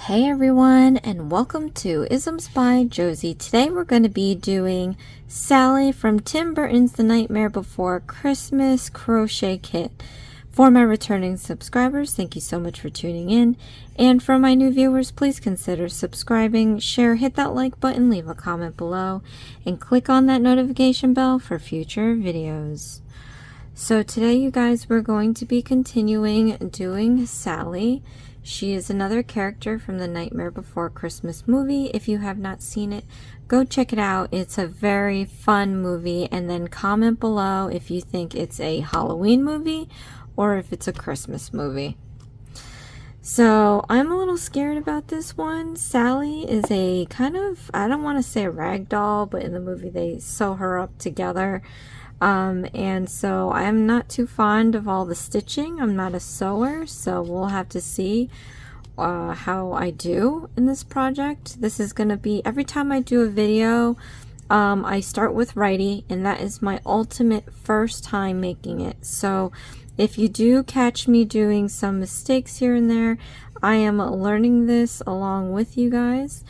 Hey everyone, and welcome to Isms by Josie. Today we're going to be doing Sally from Tim Burton's The Nightmare Before Christmas crochet kit. For my returning subscribers, thank you so much for tuning in. And for my new viewers, please consider subscribing, share, hit that like button, leave a comment below, and click on that notification bell for future videos. So today, you guys, we're going to be continuing doing Sally. She is another character from the Nightmare Before Christmas movie. If you have not seen it, go check it out. It's a very fun movie, and then comment below if you think it's a Halloween movie or if it's a Christmas movie. So I'm a little scared about this one. Sally is a kind of, I don't want to say a rag doll, but in the movie they sew her up together. And so I'm not too fond of all the stitching. I'm not a sewer, so we'll have to see how I do in this project. This is going to be, every time I do a video, I start with righty, and that is my ultimate first time making it. So if you do catch me doing some mistakes here and there, I am learning this along with you guys.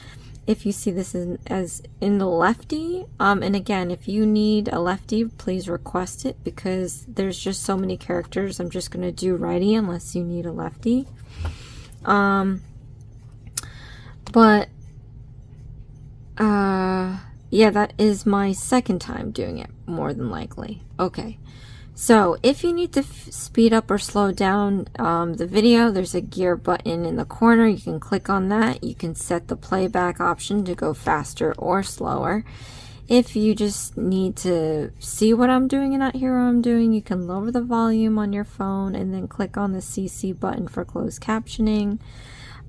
If you see this as in the lefty, and again, if you need a lefty, please request it, because there's just so many characters. I'm just going to do righty unless you need a lefty. Yeah, that is my second time doing it, more than likely. Okay. So if you need to speed up or slow down the video, there's a gear button in the corner. You can click on that. You can set the playback option to go faster or slower. If you just need to see what I'm doing and not hear what I'm doing, you can lower the volume on your phone and then click on the CC button for closed captioning.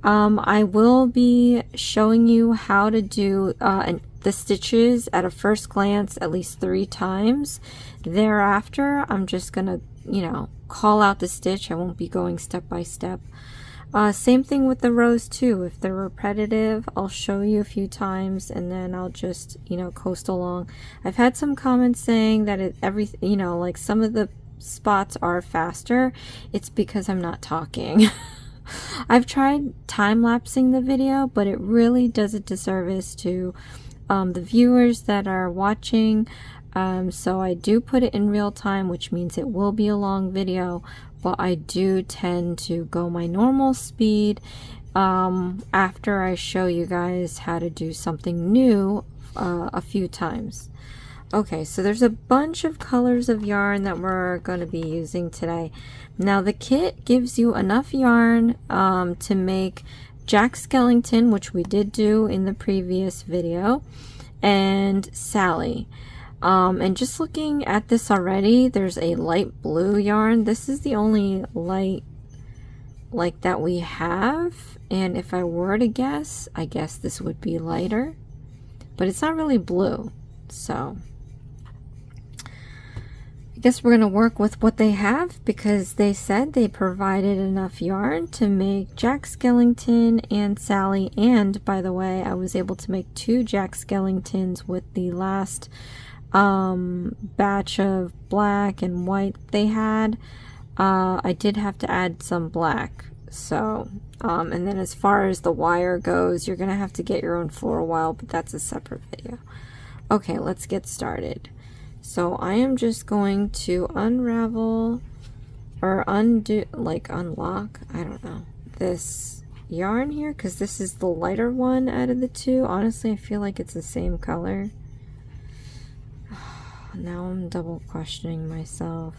I will be showing you how to do the stitches at a first glance at least 3 times. Thereafter, I'm just gonna, call out the stitch. I won't be going step by step. Same thing with the rows too. If they're repetitive, I'll show you a few times and then I'll just, coast along. I've had some comments saying that like some of the spots are faster. It's because I'm not talking. I've tried time-lapsing the video, but it really does a disservice to the viewers that are watching. So I do put it in real time, which means it will be a long video, but I do tend to go my normal speed after I show you guys how to do something new a few times. Okay, so there's a bunch of colors of yarn that we're going to be using today. Now the kit gives you enough yarn to make Jack Skellington, which we did do in the previous video, and Sally. And just looking at this already, there's a light blue yarn. This is the only light like that we have, and if I were to guess, I guess this would be lighter, but it's not really blue, so I guess we're going to work with what they have, because they said they provided enough yarn to make Jack Skellington and Sally. And by the way, I was able to make 2 Jack Skellingtons with the last batch of black and white they had. I did have to add some black. So, and then as far as the wire goes, you're going to have to get your own floral wire, but that's a separate video. Okay, let's get started. So I am just going to unravel or unlock, I don't know, this yarn here, because this is the lighter one out of the 2. Honestly, I feel like it's the same color. Now I'm double questioning myself.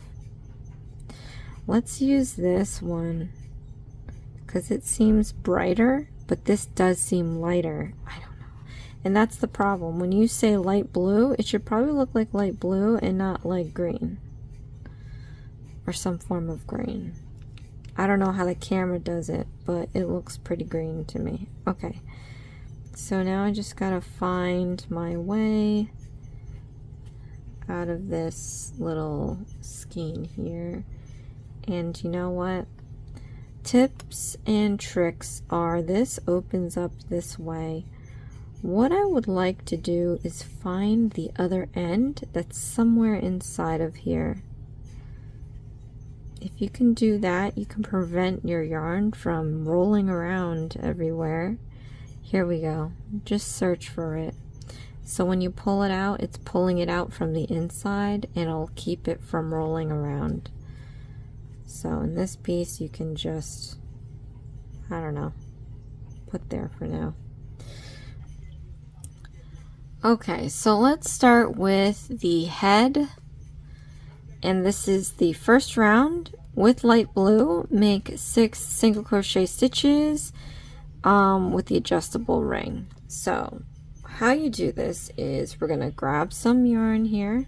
Let's use this one because it seems brighter, but this does seem lighter. I don't know. And that's the problem. When you say light blue, it should probably look like light blue and not light green. Or some form of green. I don't know how the camera does it, but it looks pretty green to me. Okay. So now I just gotta find my way out of this little skein here. And you know what? Tips and tricks are, this opens up this way. What I would like to do is find the other end that's somewhere inside of here. if you can do that, you can prevent your yarn from rolling around everywhere. Here we go. Just search for it. So when you pull it out, it's pulling it out from the inside, and it'll keep it from rolling around. So in this piece, you can just, I don't know, put there for now. Okay, so let's start with the head. And this is the first round with light blue. Make 6 single crochet stitches with the adjustable ring. So how you do this is we're going to grab some yarn here.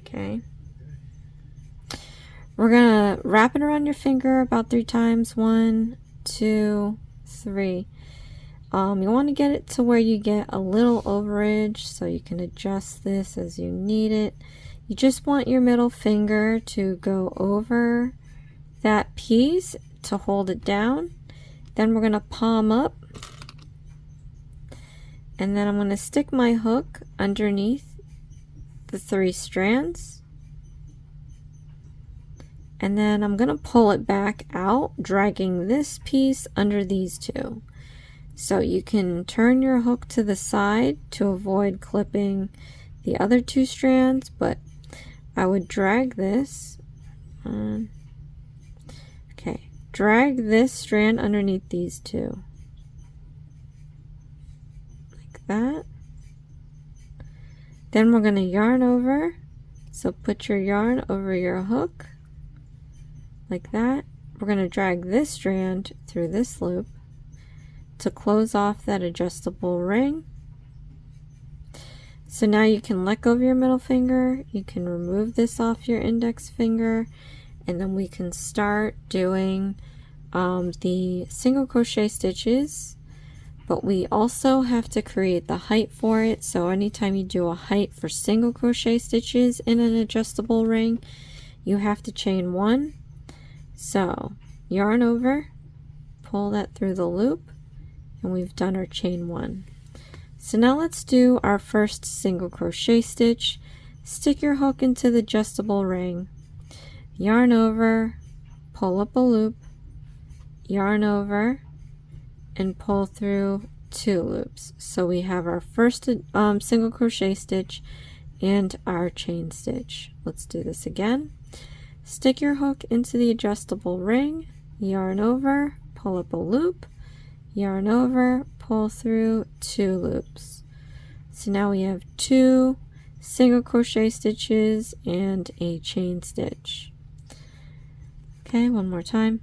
Okay. We're going to wrap it around your finger about 3 times. 1, 2, 3. You want to get it to where you get a little overage, so you can adjust this as you need it. You just want your middle finger to go over that piece to hold it down. Then we're going to palm up, and then I'm going to stick my hook underneath the 3 strands, and then I'm going to pull it back out, dragging this piece under these 2. So you can turn your hook to the side to avoid clipping the other 2 strands, but I would drag this on. Okay, drag this strand underneath these 2. Like that. Then we're going to yarn over. So put your yarn over your hook. Like that. We're going to drag this strand through this loop to close off that adjustable ring. So now you can let go of your middle finger, you can remove this off your index finger, and then we can start doing the single crochet stitches. But we also have to create the height for it, so anytime you do a height for single crochet stitches in an adjustable ring, you have to chain 1. So yarn over, pull that through the loop, and we've done our chain 1. So now let's do our first single crochet stitch. Stick your hook into the adjustable ring, yarn over, pull up a loop, yarn over, and pull through 2 loops. So we have our first single crochet stitch and our chain stitch. Let's do this again. Stick your hook into the adjustable ring, yarn over, pull up a loop, yarn over, pull through 2 loops. So now we have 2 single crochet stitches and a chain stitch. Okay, one more time.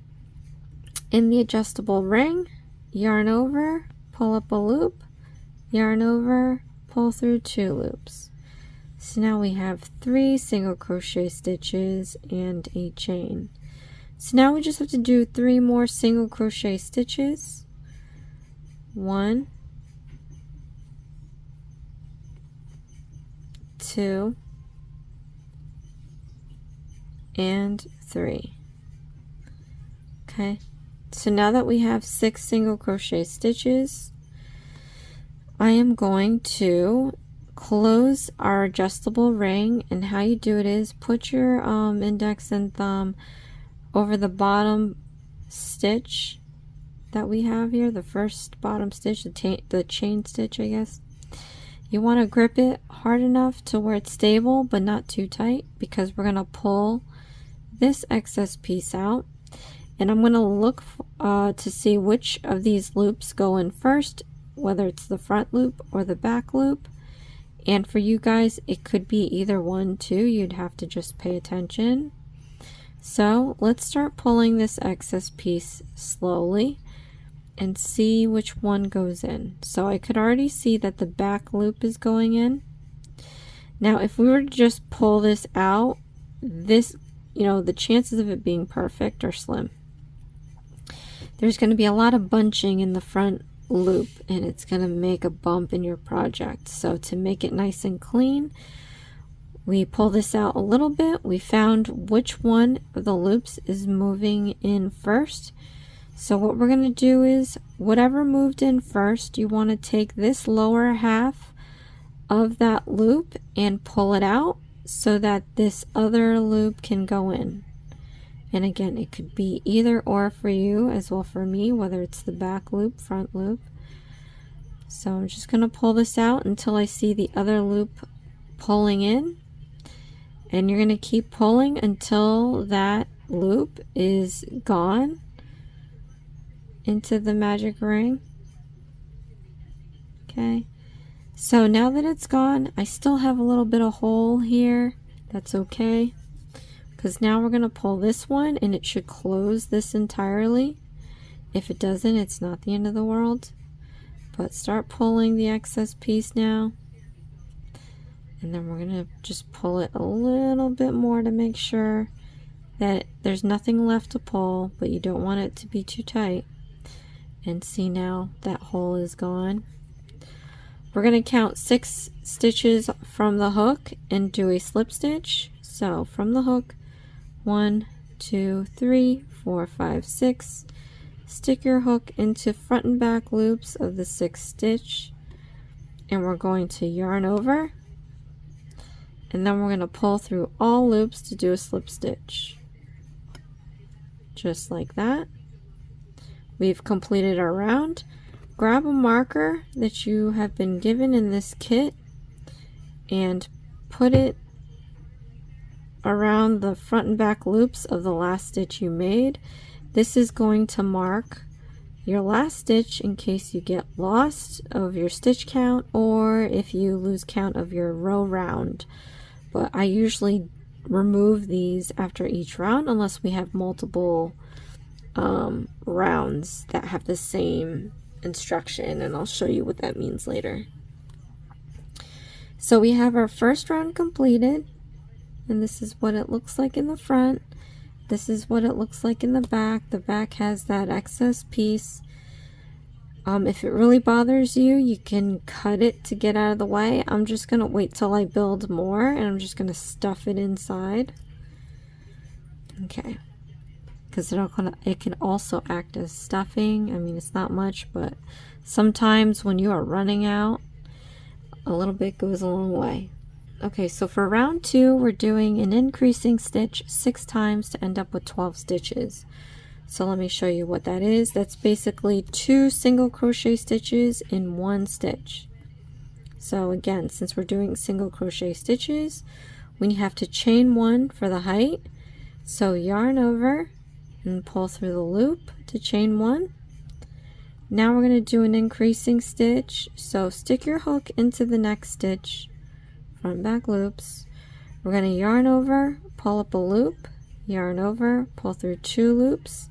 In the adjustable ring, yarn over, pull up a loop, yarn over, pull through 2 loops. So now we have 3 single crochet stitches and a chain. So now we just have to do 3 more single crochet stitches. 1, 2, and 3. Okay, so now that we have 6 single crochet stitches, I am going to close our adjustable ring, and how you do it is put your index and thumb over the bottom stitch that we have here, the first bottom stitch, the chain stitch, I guess. You want to grip it hard enough to where it's stable but not too tight, because we're going to pull this excess piece out, and I'm going to look to see which of these loops go in first, whether it's the front loop or the back loop. And for you guys, it could be either one too. You'd have to just pay attention. So let's start pulling this excess piece slowly and see which one goes in. So I could already see that the back loop is going in. Now if we were to just pull this out, this, the chances of it being perfect are slim. There's going to be a lot of bunching in the front loop, and it's going to make a bump in your project. So to make it nice and clean, we pull this out a little bit. We found which one of the loops is moving in first. So what we're going to do is whatever moved in first, you want to take this lower half of that loop and pull it out so that this other loop can go in. And again, it could be either or for you as well for me, whether it's the back loop, front loop. So I'm just going to pull this out until I see the other loop pulling in. And you're going to keep pulling until that loop is gone into the magic ring. Okay. So now that it's gone, I still have a little bit of hole here. That's okay. Because now we're going to pull this one and it should close this entirely. If it doesn't, it's not the end of the world. But start pulling the excess piece now. And then we're going to just pull it a little bit more to make sure that there's nothing left to pull, but you don't want it to be too tight. And see, now that hole is gone. We're going to count 6 stitches from the hook and do a slip stitch. So from the hook, 1, 2, 3, 4, 5, 6. Stick your hook into front and back loops of the 6th stitch, and we're going to yarn over, and then we're going to pull through all loops to do a slip stitch. Just like that. We've completed our round. Grab a marker that you have been given in this kit and put it around the front and back loops of the last stitch you made. This is going to mark your last stitch in case you get lost of your stitch count or if you lose count of your row round. But I usually remove these after each round unless we have multiple rounds that have the same instruction, and I'll show you what that means later. So we have our first round completed, and this is what it looks like in the front. This is what it looks like in the back. The back has that excess piece. If it really bothers you, you can cut it to get out of the way. I'm just going to wait till I build more, and I'm just going to stuff it inside. Okay. Because it can also act as stuffing. I mean, it's not much, but sometimes when you are running out, a little bit goes a long way. Okay, so for round 2, we're doing an increasing stitch 6 times to end up with 12 stitches. So let me show you what that is. That's basically 2 single crochet stitches in 1 stitch. So again, since we're doing single crochet stitches, we have to chain 1 for the height. So yarn over and pull through the loop to chain 1. Now we're going to do an increasing stitch. So stick your hook into the next stitch, front and back loops. We're going to yarn over, pull up a loop, yarn over, pull through 2 loops.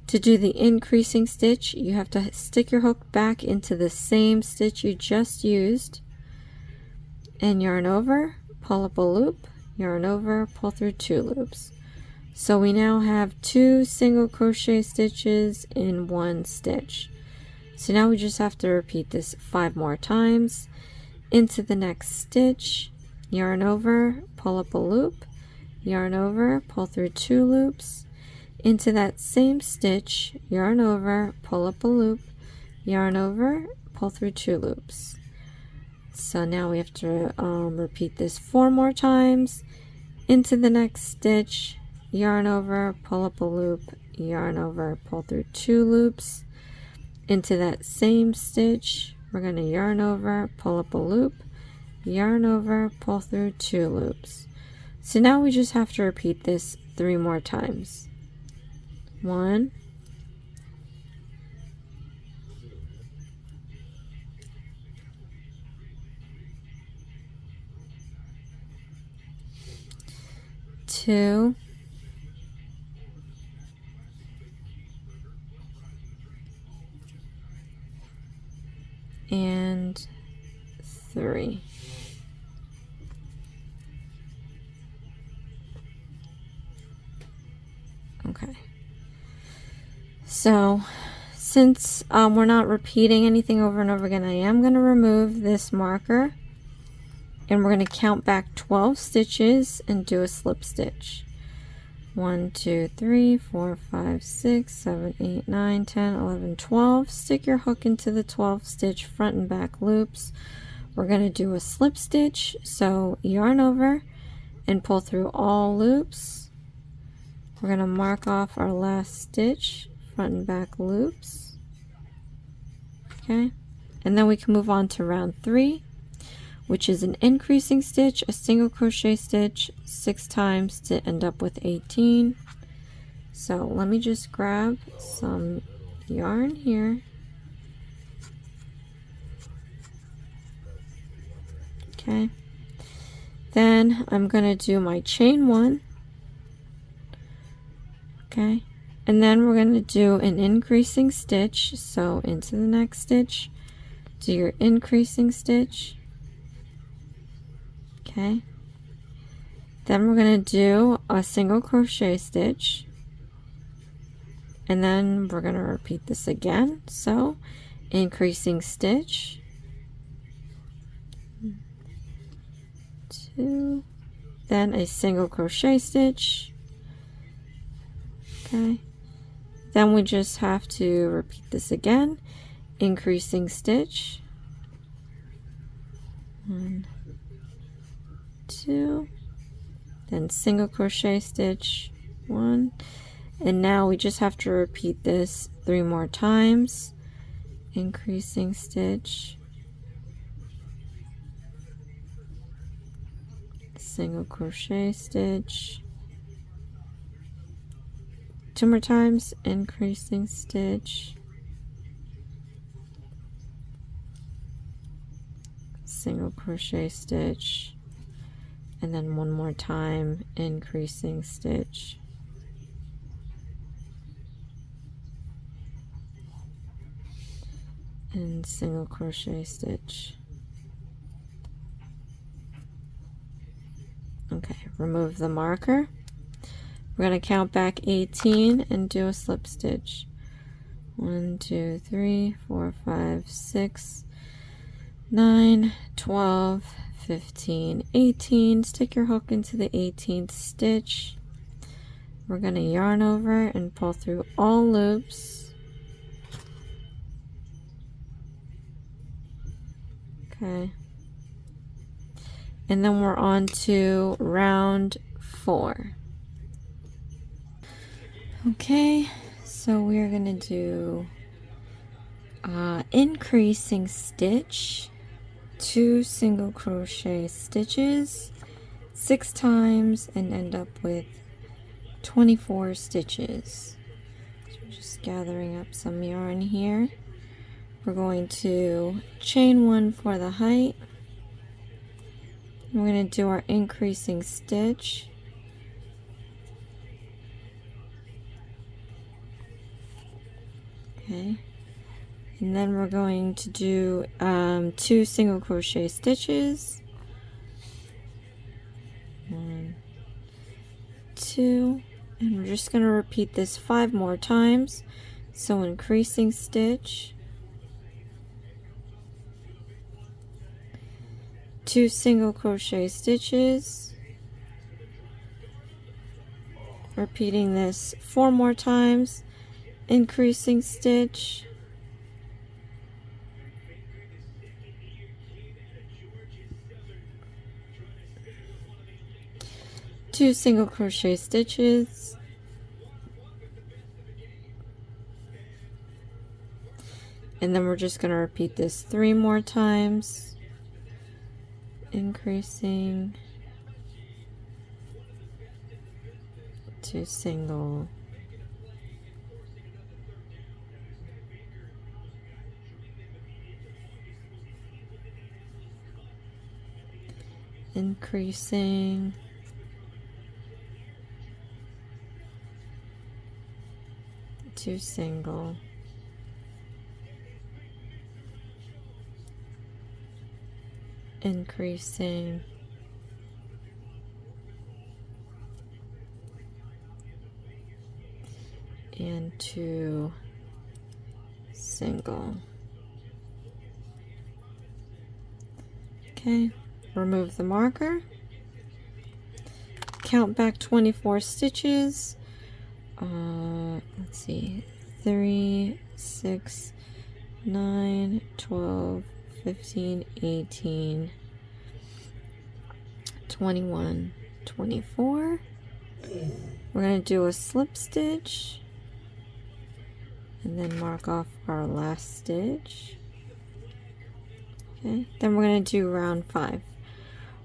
To do the increasing stitch, you have to stick your hook back into the same stitch you just used and yarn over, pull up a loop, yarn over, pull through 2 loops. So we now have 2 single crochet stitches in 1 stitch. So now we just have to repeat this 5 more times. Into the next stitch, yarn over, pull up a loop, yarn over, pull through 2 loops. Into that same stitch, yarn over, pull up a loop, yarn over, pull through 2 loops. So now we have to repeat this 4 more times. Into the next stitch, yarn over, pull up a loop, yarn over, pull through 2 loops. Into that same stitch, we're going to yarn over, pull up a loop, yarn over, pull through 2 loops. So now we just have to repeat this 3 more times. 1, 2, and 3. Okay. So since we're not repeating anything over and over again, I am going to remove this marker, and we're going to count back 12 stitches and do a slip stitch. 1, 2, 3, 4, 5, 6, 7, 8, 9, 10, 11, 12. Stick your hook into the 12 stitch front and back loops. we're going to do a slip stitch. So yarn over and pull through all loops. We're going to mark off our last stitch, front and back loops. Okay, and then we can move on to round 3, which is an increasing stitch, a single crochet stitch 6 times to end up with 18. So let me just grab some yarn here. Okay, then I'm going to do my chain 1. Okay, and then we're going to do an increasing stitch. So into the next stitch, do your increasing stitch. Okay, then we're going to do a single crochet stitch, and then we're going to repeat this again. So increasing stitch, 2, then a single crochet stitch. Okay, then we just have to repeat this again, increasing stitch, 1, 2, then single crochet stitch, 1, and now we just have to repeat this 3 more times, increasing stitch, single crochet stitch, 2 more times, increasing stitch, single crochet stitch, and then 1 more time, increasing stitch, and single crochet stitch. Okay, remove the marker. We're going to count back 18 and do a slip stitch. 1, 2, 3, 4, 5, 6, 9, 12, 15, 18. Stick your hook into the 18th stitch. We're going to yarn over and pull through all loops. Okay. And then we're on to round 4. Okay, so we're gonna do increasing stitch, 2 single crochet stitches 6 times and end up with 24 stitches. So we're just gathering up some yarn here. We're going to chain 1 for the height. We're going to do our increasing stitch. Okay, and then we're going to do 2 single crochet stitches, 1, 2, and we're just going to repeat this 5 more times. So increasing stitch, 2 single crochet stitches, repeating this 4 more times, increasing stitch, 2 single crochet stitches, and then we're just going to repeat this 3 more times, increasing, 2 single, increasing, 2 single, increasing, and 2 single. Okay, remove the marker, count back 24 stitches. Let's see, 3, 6, 9, 12, 15, 18, 21, 24. We're going to do a slip stitch and then mark off our last stitch. Okay, then we're going to do round 5.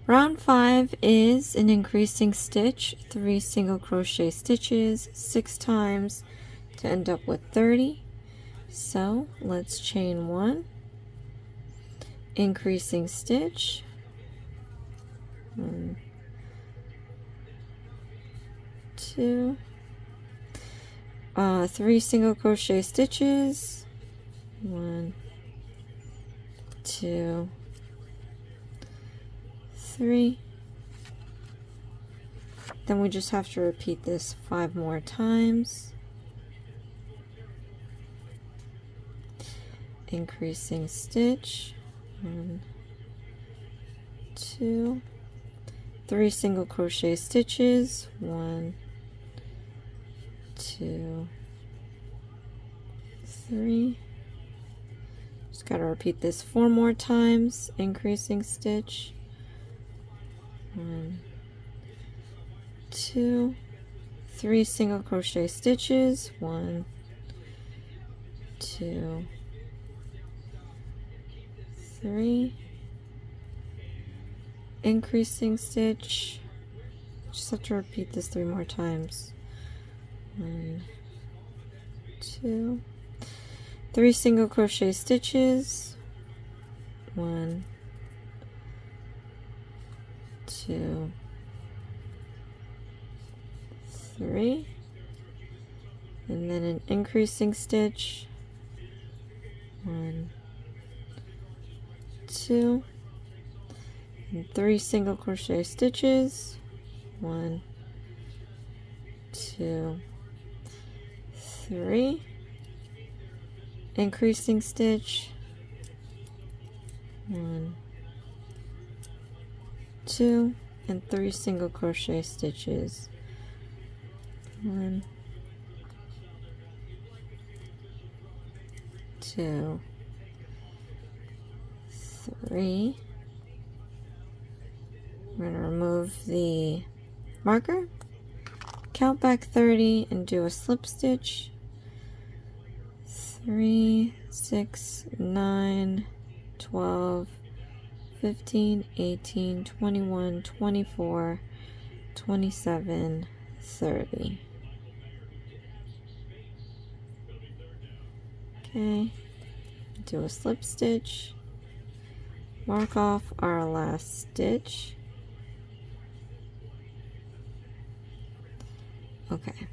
Round 5 is an increasing stitch, 3 single crochet stitches 6 times to end up with 30. So let's chain 1, increasing stitch, 1, 2, 3 single crochet stitches, 1, 2, 3. Then we just have to repeat this 5 more times. Increasing stitch, 1, 2, 3 single crochet stitches, 1, 2, 3. Just got to repeat this 4 more times. Increasing stitch, 1, 2, 3 single crochet stitches, 1, 2, 3, increasing stitch. Just have to repeat this 3 more times. 1, 2, 3 single crochet stitches, 1, 2, 3, and then an increasing stitch, 1, 2, and 3 single crochet stitches, 1, 2, 3, increasing stitch, 1, 2, and 3 single crochet stitches, 1, 2, 3. We're going to remove the marker, count back 30, and do a slip stitch. 3, 6, 9, 12, 15, 18, 21, 24, 27, 30. Okay, do a slip stitch, mark off our last stitch. Okay,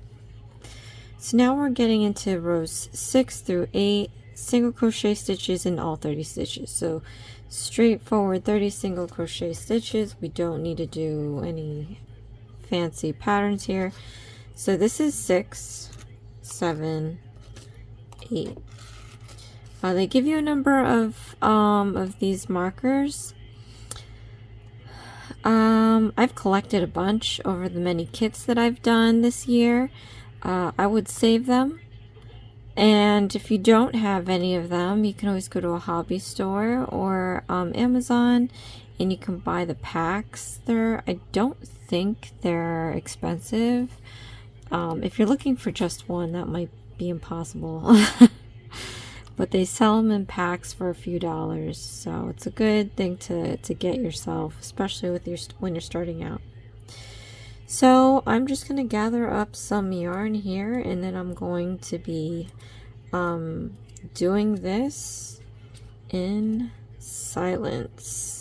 so now we're getting into rows 6 through 8, single crochet stitches in all 30 stitches. So straightforward 30 single crochet stitches. We don't need to do any fancy patterns here. So this is 6, 7, 8. They give you a number of these markers. I've collected a bunch over the many kits that I've done this year. I would save them, and if you don't have any of them, you can always go to a hobby store or Amazon, and you can buy the packs there. I don't think they're expensive. If you're looking for just one, that might be impossible. But they sell them in packs for a few dollars, so it's a good thing to get yourself, especially with when you're starting out. So I'm just going to gather up some yarn here, and then I'm going to be doing this in silence.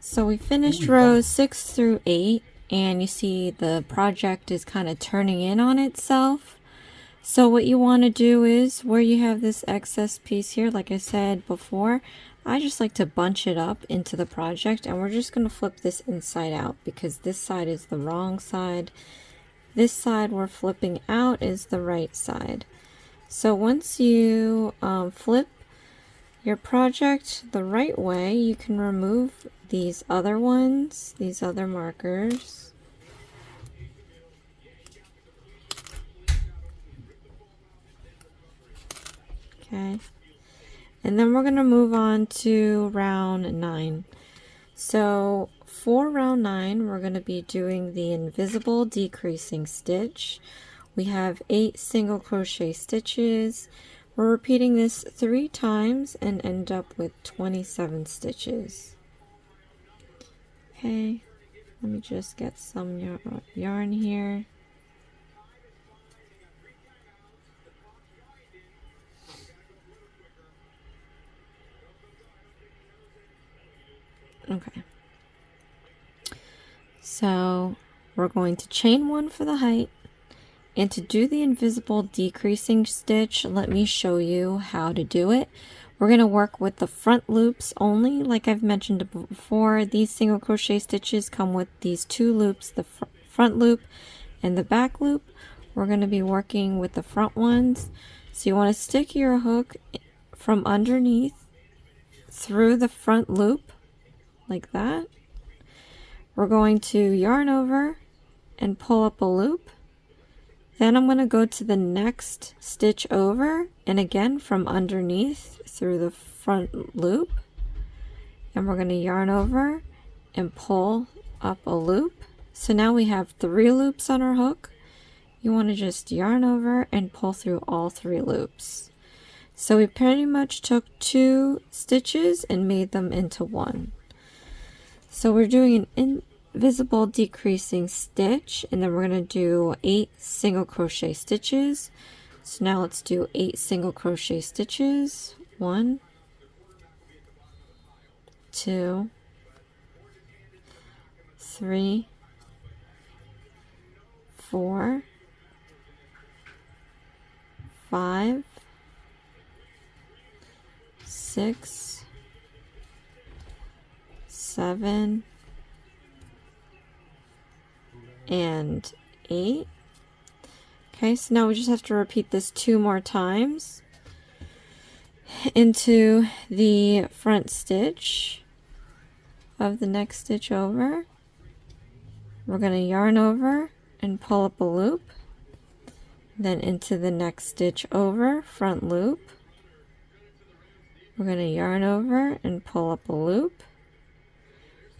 So we finished rows 6 through 8, and you see the project is kind of turning in on itself. So what you want to do is, where you have this excess piece here, like I said before, I just like to bunch it up into the project, and we're just going to flip this inside out because this side is the wrong side. This side we're flipping out is the right side. So once you flip your project the right way, you can remove these other ones, these other markers. Okay. And then we're going to move on to round 9. So for round 9, we're going to be doing the invisible decreasing stitch. We have 8 single crochet stitches. We're repeating this 3 times and end up with 27 stitches. Okay, let me just get some yarn here. Okay, so we're going to chain 1 for the height, and to do the invisible decreasing stitch, let me show you how to do it. We're going to work with the front loops only. Like I've mentioned before, these single crochet stitches come with these 2 loops, the front loop and the back loop. We're going to be working with the front ones. So you want to stick your hook from underneath through the front loop like that. We're going to yarn over and pull up a loop. Then I'm going to go to the next stitch over, and again from underneath through the front loop, and we're going to yarn over and pull up a loop. So now we have 3 loops on our hook. You want to just yarn over and pull through all 3 loops. So we pretty much took 2 stitches and made them into 1. So we're doing an invisible decreasing stitch, and then we're going to do 8 single crochet stitches. So now let's do 8 single crochet stitches. 1, 2, 3, 4, 5, 6, 7, and 8. Okay, so now we just have to repeat this 2 more times into the front stitch of the next stitch over. We're going to yarn over and pull up a loop, then into the next stitch over, front loop. We're going to yarn over and pull up a loop,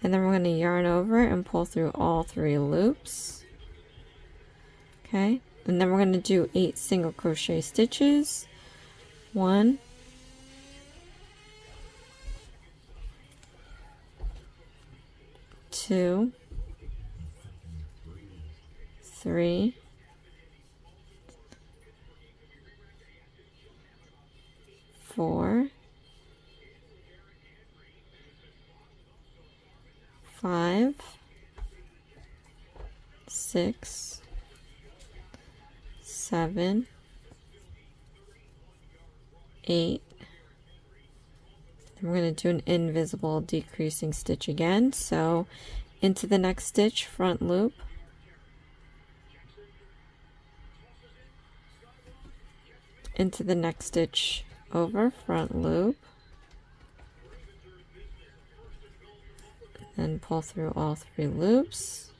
and then we're going to yarn over and pull through all 3 loops. Okay, and then we're going to do 8 single crochet stitches. 1, 2, 3, 4, 5, 6, 7, 8. Then we're going to do an invisible decreasing stitch again. So into the next stitch, front loop, into the next stitch over, front loop, then pull through all 3 loops,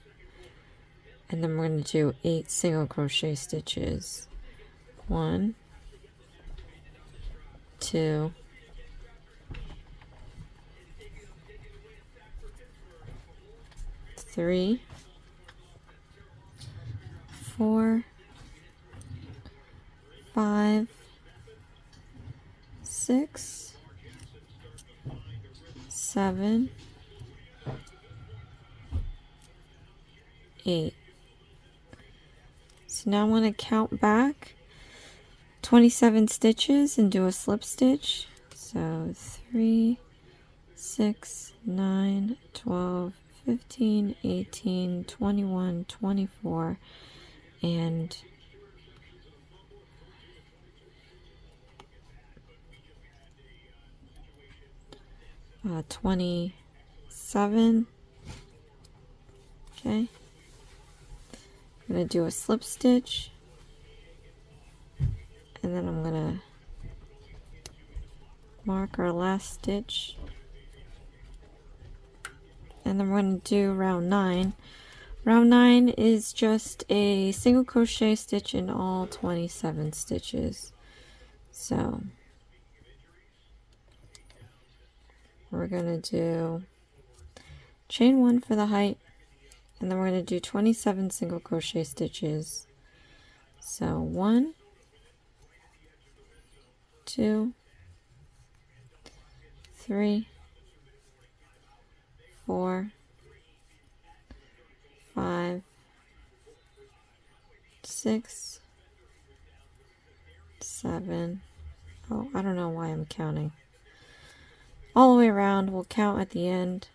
and then we're going to do 8 single crochet stitches. 1, 2, 3, 4, 5, 6, 7, 8. So now I want to count back 27 stitches and do a slip stitch. So 3, 6, 9, 12, 15, 18, 21, 24, and 27. Okay. I'm going to do a slip stitch, and then I'm going to mark our last stitch, and then we're going to do round 9. Round 9 is just a single crochet stitch in all 27 stitches. So we're going to do chain 1 for the height, and then we're going to do 27 single crochet stitches. So 1, 2, 3, 4, 5, 6, 7. Oh, I don't know why I'm counting. All the way around, we'll count at the end.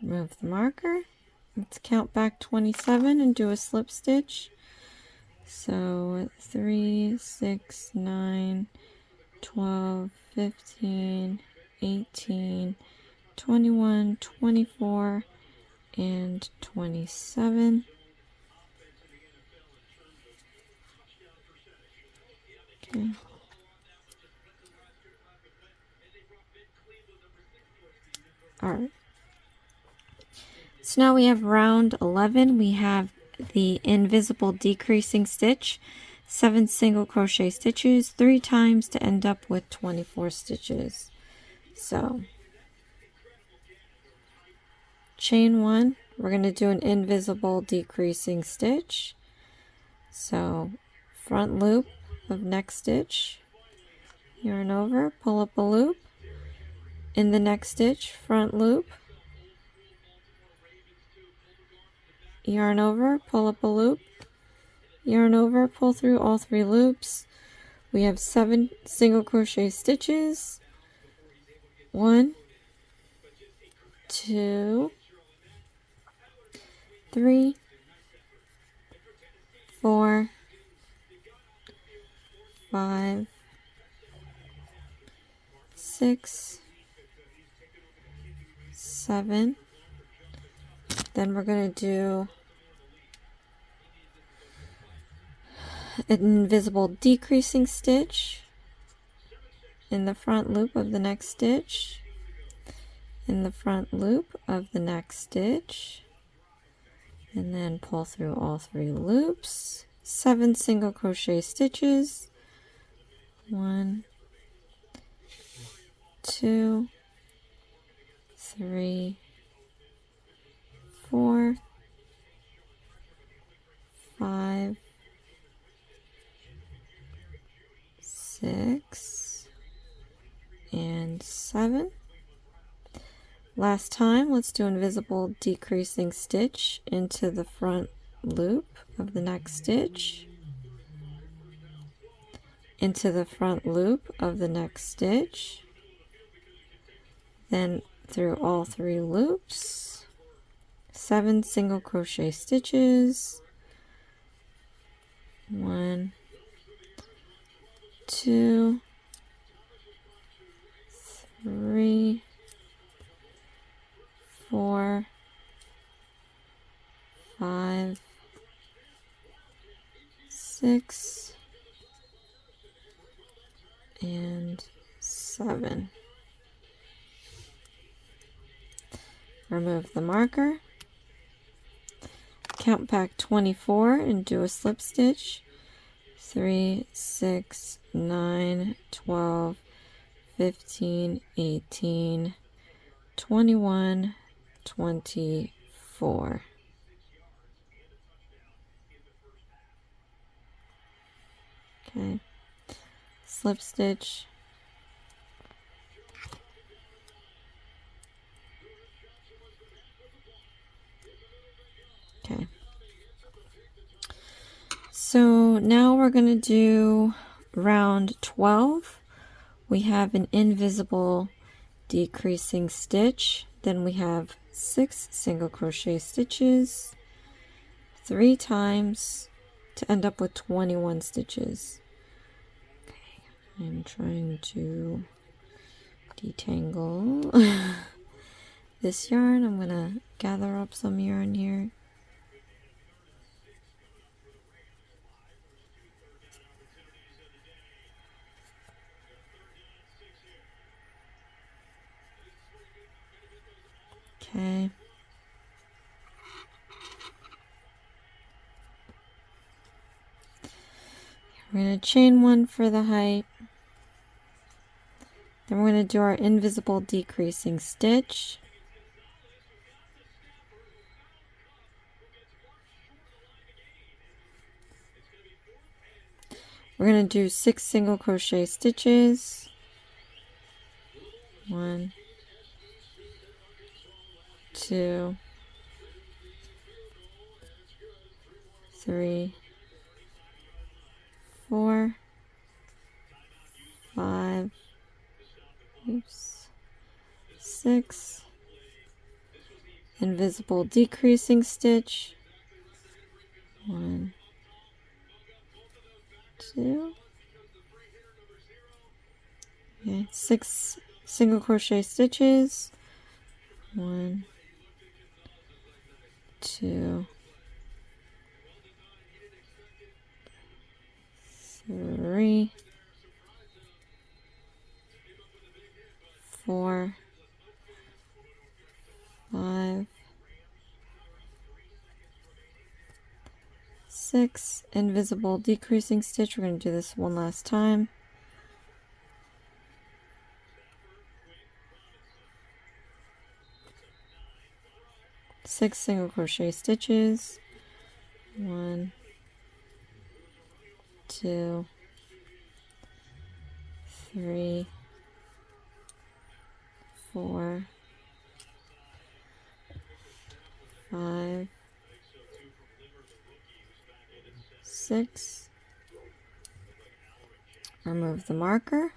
Move the marker. Let's count back 27 and do a slip stitch. So 3, 6, 9, 12, 15, 18, 21, 24, and 27. Okay. All right. So now we have round 11. We have the invisible decreasing stitch, 7 single crochet stitches 3 times to end up with 24 stitches. So chain 1, we're going to do an invisible decreasing stitch. So front loop of next stitch, yarn over, pull up a loop, in the next stitch, front loop, yarn over, pull up a loop, yarn over, pull through all 3 loops. We have 7 single crochet stitches. 1, 2, 3, 4, 5, 6, 7. Then we're going to do an invisible decreasing stitch in the front loop of the next stitch, in the front loop of the next stitch, and then pull through all 3 loops. 7 single crochet stitches. 1, 2, 3, 4, 5, 6, and 7. Last time, let's do invisible decreasing stitch into the front loop of the next stitch, into the front loop of the next stitch, then through all 3 loops, 7 single crochet stitches. 1, 2, 3, 4, 5, 6, and 7. Remove the marker. Count back 24 and do a slip stitch. 3, 6, 9, 12, 15, 18, 21, 24. Okay, slip stitch. Okay. So now we're going to do round 12. We have an invisible decreasing stitch. Then we have 6 single crochet stitches 3 times to end up with 21 stitches. Okay, I'm trying to detangle this yarn. I'm going to gather up some yarn here. Okay. We're going to chain 1 for the height. Then we're going to do our invisible decreasing stitch. We're going to do 6 single crochet stitches. 1, 2, 3, 4, 5, 6, invisible decreasing stitch. 1, 2, okay, 6 single crochet stitches. 1, 2, 3, 4, 5, 6, invisible decreasing stitch. We're going to do this one last time. Six single crochet stitches. 1, 2, 3, 4, 5, 6. Remove the marker.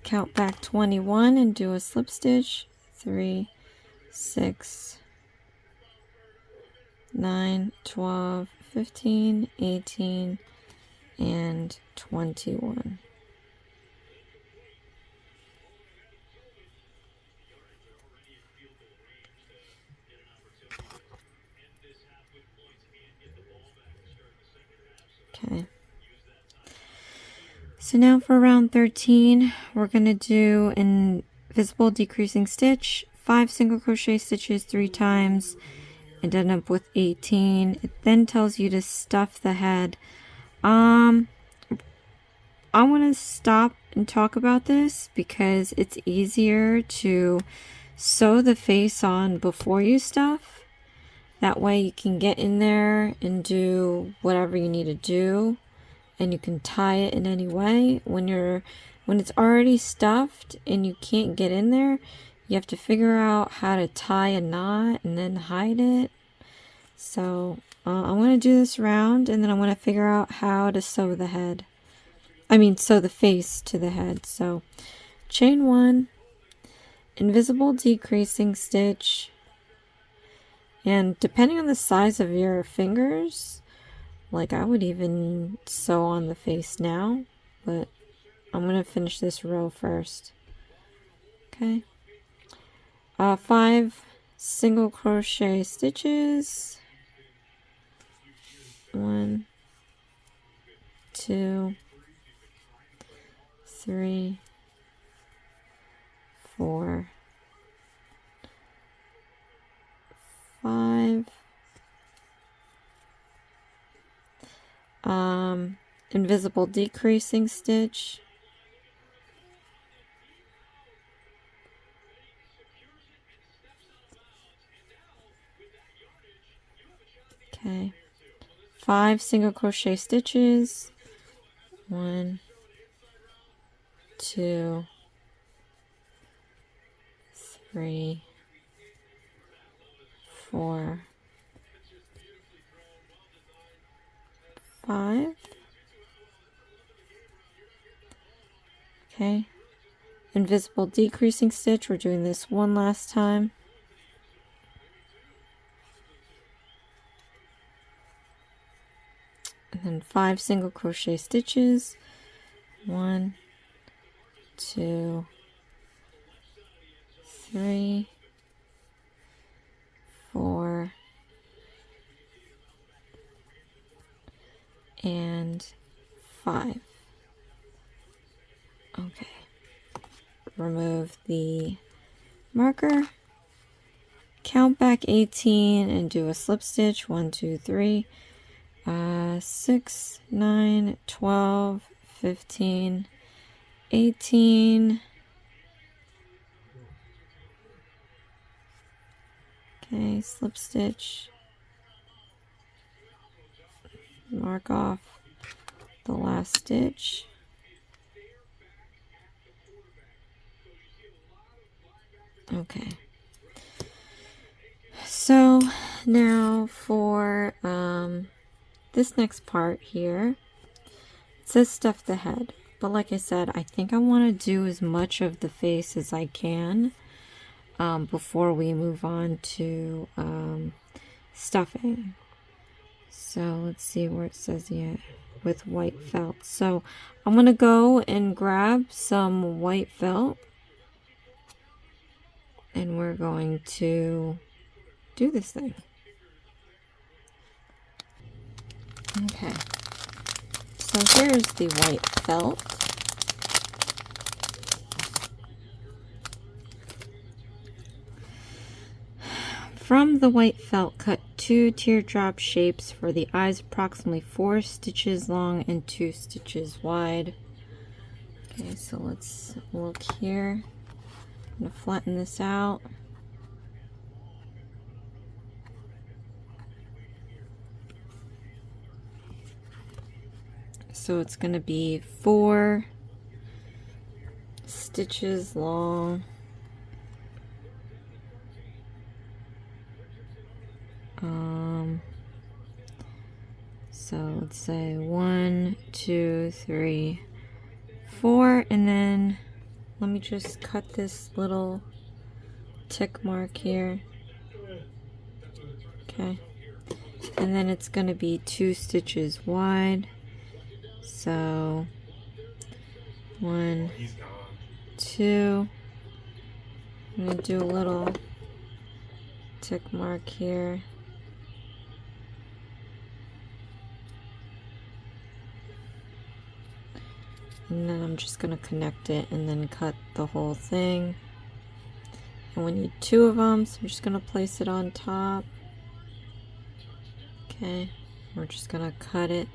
Count back 21 and do a slip stitch. 3, 6, 9, 12, 15, 18, and 21. Okay. So now for round 13, we're going to do an invisible decreasing stitch, 5 single crochet stitches 3 times, and end up with 18. It then tells you to stuff the head. I want to stop and talk about this because it's easier to sew the face on before you stuff. That way you can get in there and do whatever you need to do, and you can tie it in any way. When it's already stuffed and you can't get in there, you have to figure out how to tie a knot and then hide it. So I'm going to do this round, and then I'm going to figure out how to sew the head. Sew the face to the head. So chain 1, invisible decreasing stitch, And depending on the size of your fingers, like I would even sew on the face now, but I'm going to finish this row first. Okay. 5 single crochet stitches. 1, 2, 3, 4, 5. Invisible decreasing stitch. Okay. 5 single crochet stitches. 1, 2, 3, 4, 5. Okay. Invisible decreasing stitch. We're doing this one last time. And then 5 single crochet stitches. 1, 2, 3, 4, and 5. Okay. Remove the marker. Count back 18 and do a slip stitch. 1, 2, 3, 6, 9, 12, 15, 18. Okay, slip stitch. Mark off the last stitch. Okay. So now for this next part here, it says stuff the head, but like I said, I think I want to do as much of the face as I can before we move on to stuffing. So let's see where it says here with white felt. So I'm gonna go and grab some white felt, and we're going to do this thing. Okay, so here's the white felt. From the white felt, cut 2 teardrop shapes for the eyes approximately 4 stitches long and 2 stitches wide. Okay, so let's look here. I'm going to flatten this out. So it's going to be 4 stitches long. So let's say 1, 2, 3, 4, and then let me just cut this little tick mark here. Okay, and then it's going to be 2 stitches wide. So 1, 2. I'm going to do a little tick mark here. And then I'm just going to connect it and then cut the whole thing. And we need 2 of them, so I'm just going to place it on top. Okay, we're just going to cut it.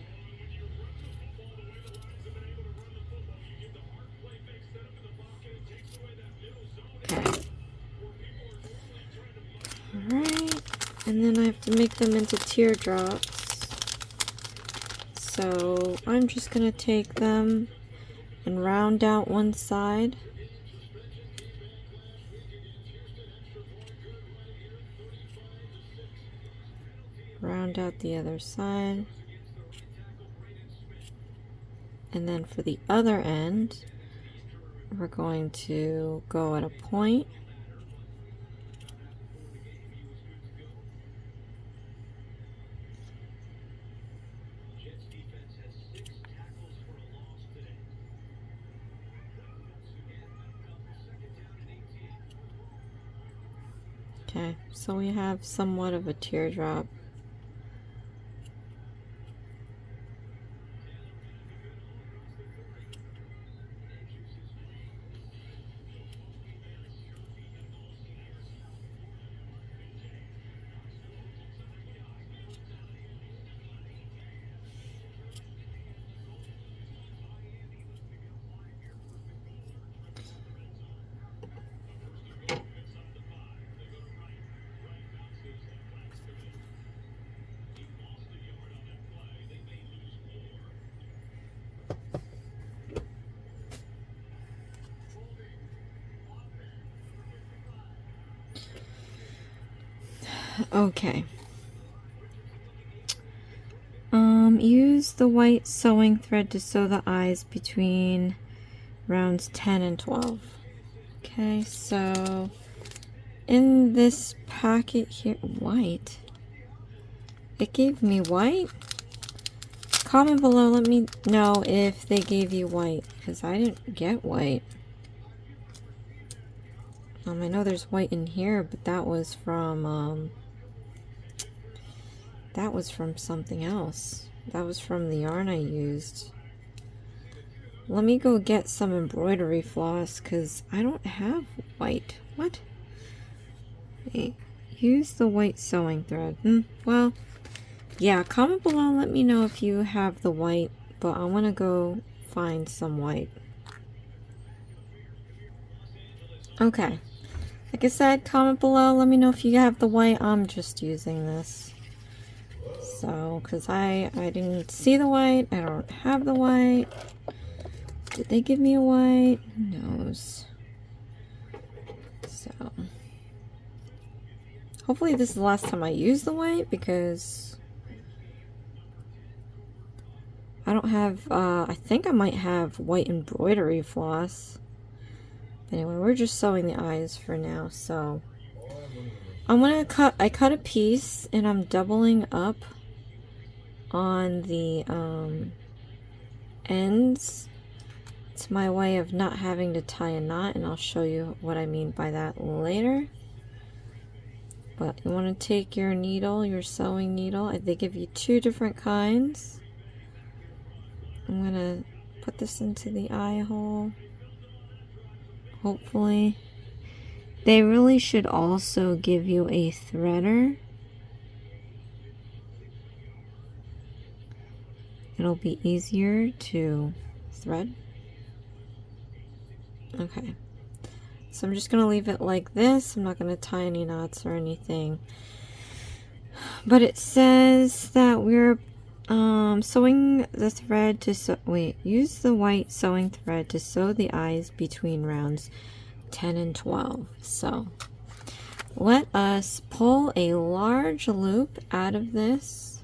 Okay. Alright, and then I have to make them into teardrops. So I'm just going to take them and round out one side. Round out the other side. And then for the other end, we're going to go at a point. Okay, so we have somewhat of a teardrop. Okay. Use the white sewing thread to sew the eyes between rounds 10 and 12. Okay, so in this packet here, white. It gave me white. Comment below, let me know if they gave you white, because I didn't get white. I know there's white in here, but that was from something else. That was from the yarn I used. Let me go get some embroidery floss, because I don't have white. What? Wait, use the white sewing thread. Well, yeah, comment below, let me know if you have the white, but I want to go find some white. Okay. Like I said, comment below, let me know if you have the white. I'm just using this. So, because I didn't see the white, I don't have the white. Did they give me a white? Who knows? So, hopefully this is the last time I use the white, because I don't have, I think I might have white embroidery floss. But anyway, we're just sewing the eyes for now, so I'm gonna I cut a piece, and I'm doubling up on the ends. It's my way of not having to tie a knot, and I'll show you what I mean by that later. But you want to take your needle, your sewing needle. They give you two different kinds. I'm gonna put this into the eye hole. Hopefully. They really should also give you a threader. It'll be easier to thread. Okay. So I'm just going to leave it like this. I'm not going to tie any knots or anything. But it says that we're sewing the thread to use the white sewing thread to sew the eyes between rounds 10 and 12. So let us pull a large loop out of this,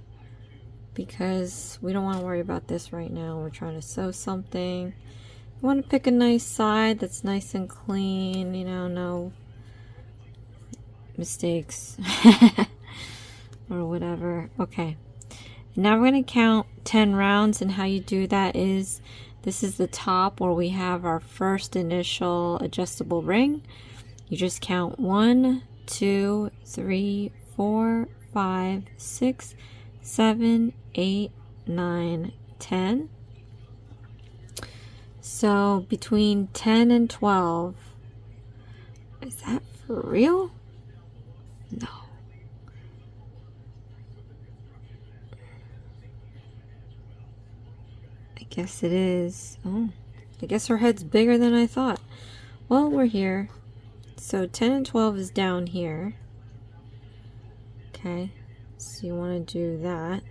because we don't want to worry about this right now. We're trying to sew something. You want to pick a nice side that's nice and clean, you know, no mistakes or whatever. Okay, now we're going to count 10 rounds, and how you do that is, this is the top where we have our first initial adjustable ring. You just count 1, 2, 3, 4, 5, 6, 7, 8, 9, 10. So between 10 and 12, is that for real? No. I guess it is. Oh, I guess her head's bigger than I thought. Well, we're here. So 10 and 12 is down here. Okay, so you want to do that.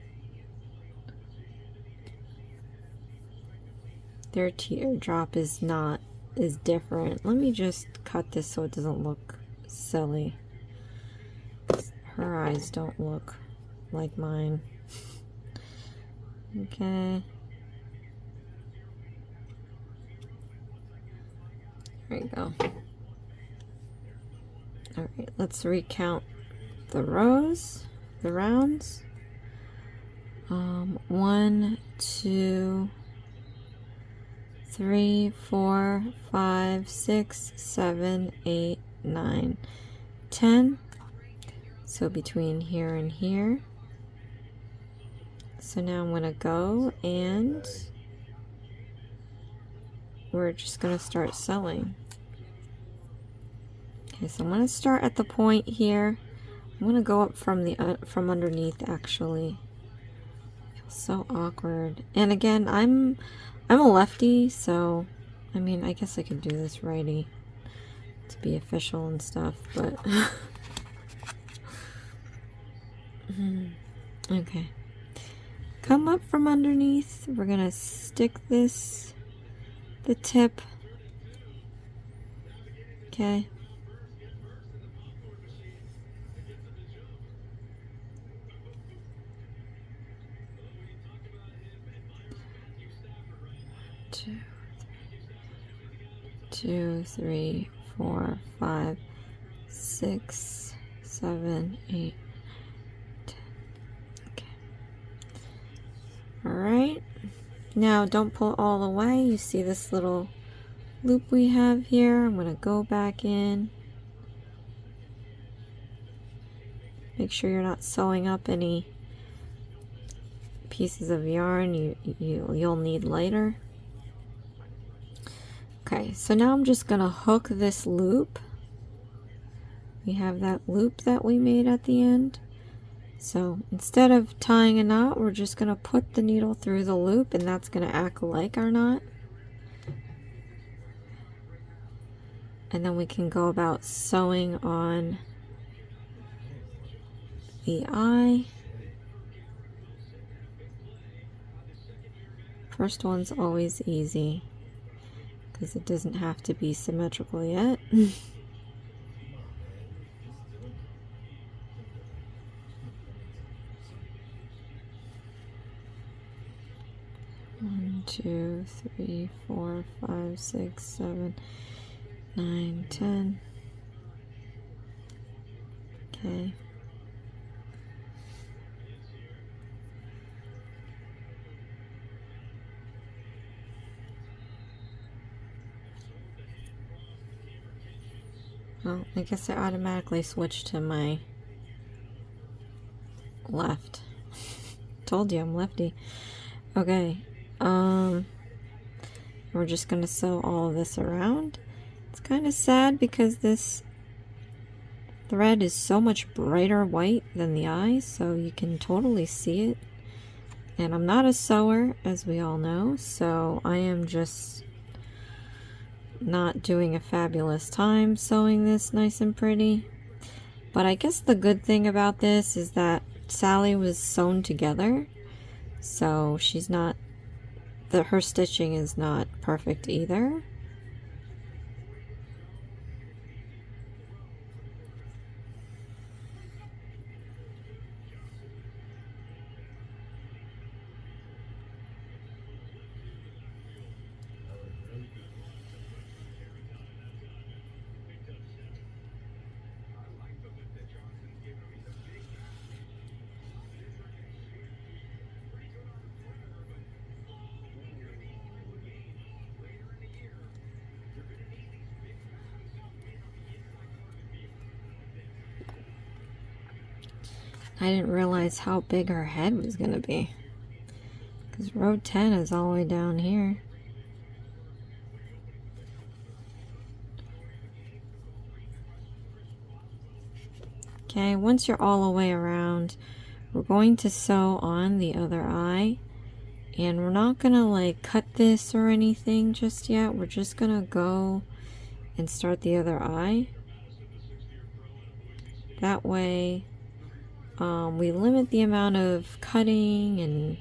Their teardrop is different. Let me just cut this so it doesn't look silly. Her eyes don't look like mine. Okay. There you go. Alright, let's recount the rows, the rounds. 1, 2, 3, 4, 5, 6, 7, 8, 9, 10. So between here and here. So now I'm going to go and we're just going to start sewing. Okay, so I'm going to start at the point here. I'm going to go up from the from underneath actually. It feels so awkward. And again, I'm a lefty, so I mean, I guess I could do this righty to be official and stuff, but okay. Come up from underneath. We're gonna stick the tip. Okay. Two, three, 4, 5, 6, 7, 8, 10. Okay. All right. Now don't pull all the way. You see this little loop we have here. I'm going to go back in. Make sure you're not sewing up any pieces of yarn you'll need later. Okay, so now I'm just going to hook this loop. We have that loop that we made at the end. So instead of tying a knot, we're just going to put the needle through the loop, and that's going to act like our knot. And then we can go about sewing on the eye. First one's always easy because it doesn't have to be symmetrical yet. 1, 2, 3, 4, 5, 6, 7, 9, 10. Okay. Well, I guess I automatically switched to my left. Told you I'm lefty. Okay. We're just gonna sew all of this around. It's kind of sad because this thread is so much brighter white than the eye, so you can totally see it. And I'm not a sewer, as we all know, so I am just not doing a fabulous time sewing this nice and pretty. But I guess the good thing about this is that Sally was sewn together, so she's not, her stitching is not perfect either. I didn't realize how big her head was going to be, because row 10 is all the way down here. Okay, once you're all the way around, we're going to sew on the other eye, and we're not going to like cut this or anything just yet. We're just going to go and start the other eye. That way we limit the amount of cutting and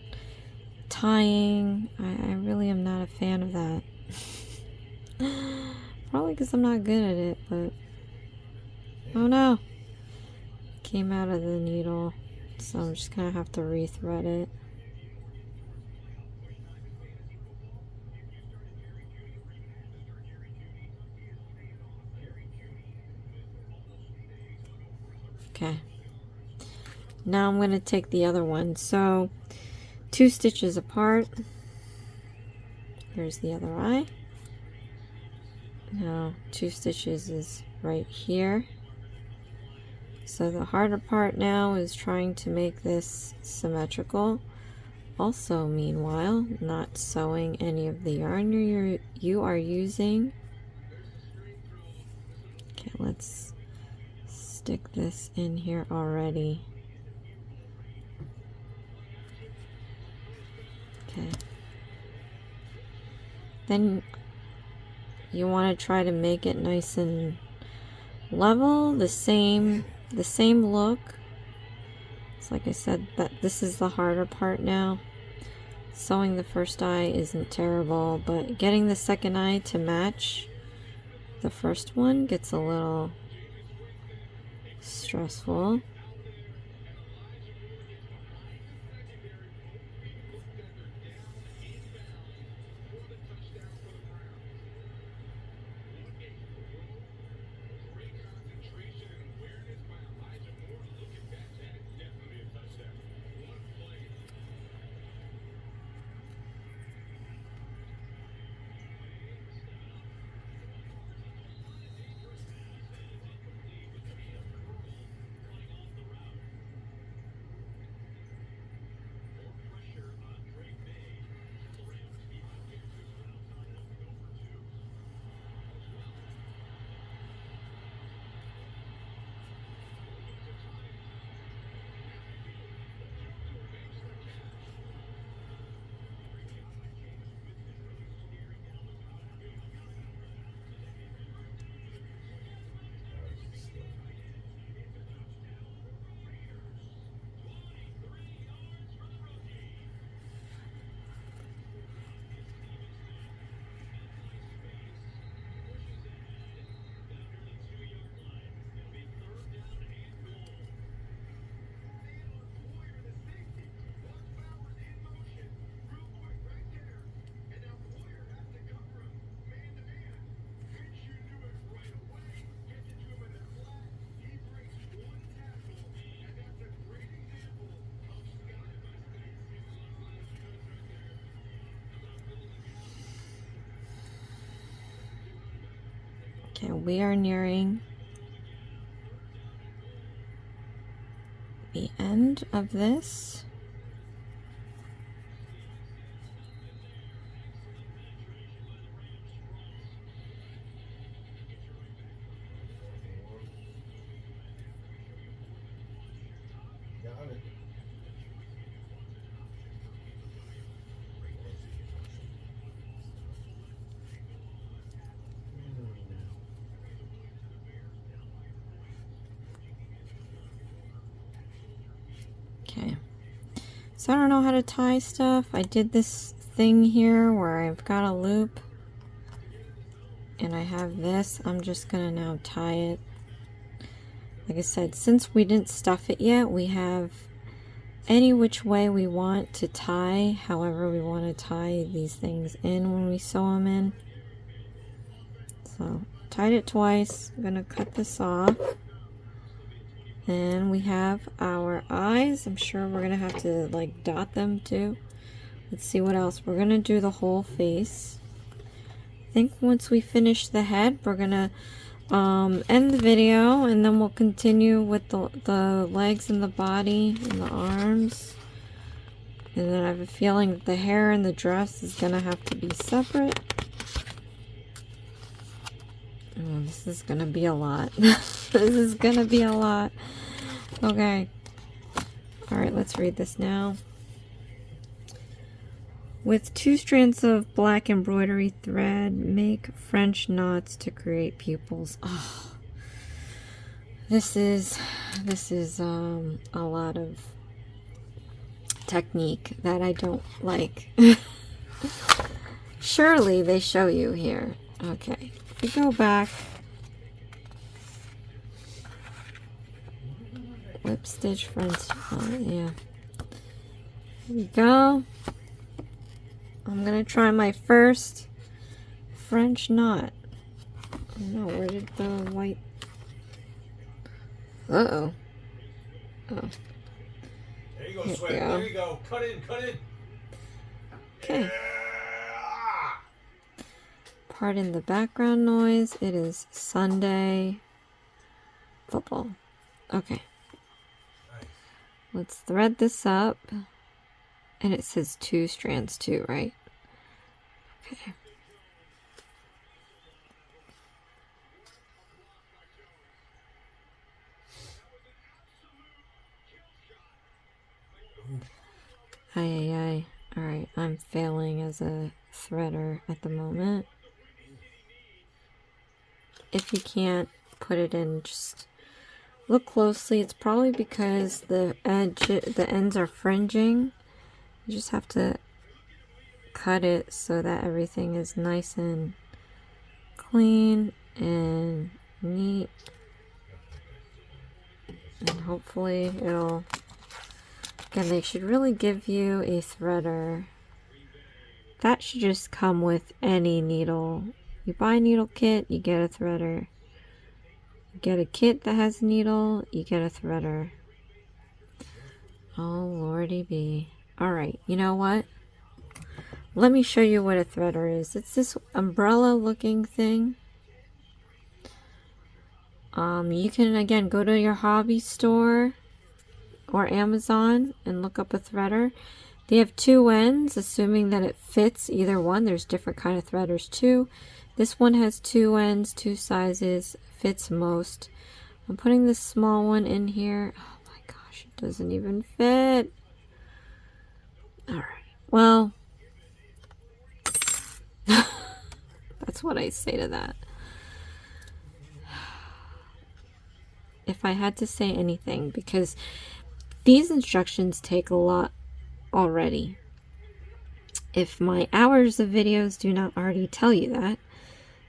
tying. I really am not a fan of that. Probably because I'm not good at it, but oh no, came out of the needle, so I'm just gonna have to rethread it. Okay, now I'm going to take the other one. So 2 stitches apart. Here's the other eye. Now 2 stitches is right here. So the harder part now is trying to make this symmetrical. Also, meanwhile, not sewing any of the yarn you are using. Okay, let's stick this in here already. Okay. Then you want to try to make it nice and level, the same look. It's like I said, that this is the harder part now. Sewing the first eye isn't terrible, but getting the second eye to match the first one gets a little stressful. Okay, we are nearing the end of this. Okay, so I don't know how to tie stuff. I did this thing here where I've got a loop and I have this. I'm just gonna now tie it. Like I said, since we didn't stuff it yet, we have any which way we want to tie, however we want to tie these things in when we sew them in. So tied it twice. I'm gonna cut this off. And we have our eyes. I'm sure we're gonna have to like dot them too. Let's see what else. We're gonna do the whole face. I think once we finish the head, we're gonna end the video, and then we'll continue with the legs and the body and the arms. And then I have a feeling that the hair and the dress is gonna have to be separate. Oh, this is gonna be a lot. This is gonna be a lot. Okay. Alright, let's read this now. With 2 strands of black embroidery thread, make French knots to create pupils. Oh, this is a lot of technique that I don't like. Surely they show you here. Okay. We go back, whip stitch French, yeah, here we go. I'm gonna try my first French knot. Oh no, where did the white, oh. There you go, Sweat. There you go. Cut in, cut in. Okay. Yeah. Pardon the background noise. It is Sunday football. Okay. Let's thread this up. And it says 2 strands too, right? Okay. Aye. Alright, I'm failing as a threader at the moment. If you can't put it in, just look closely. It's probably because the ends are fringing. You just have to cut it so that everything is nice and clean and neat. And hopefully it'll... Again, they should really give you a threader. That should just come with any needle. You buy a needle kit, you get a threader. You get a kit that has a needle, you get a threader. Oh, lordy be. Alright, you know what? Let me show you what a threader is. It's this umbrella looking thing. You can, again, go to your hobby store or Amazon and look up a threader. They have 2 ends, assuming that it fits either one. There's different kind of threaders too. This one has 2 ends, 2 sizes, fits most. I'm putting this small one in here. Oh my gosh, it doesn't even fit. Alright, well, that's what I say to that. If I had to say anything, because these instructions take a lot already. If my hours of videos do not already tell you that,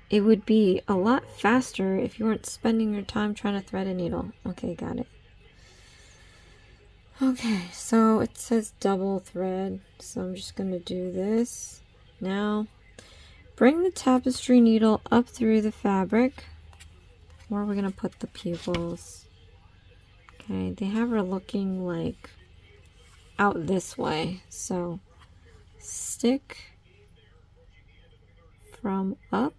it would be a lot faster if you weren't spending your time trying to thread a needle. Okay, got it. Okay, so it says double thread, so I'm just going to do this. Now, bring the tapestry needle up through the fabric. Where are we going to put the pupils? Okay, they have her looking like out this way, so stick from up.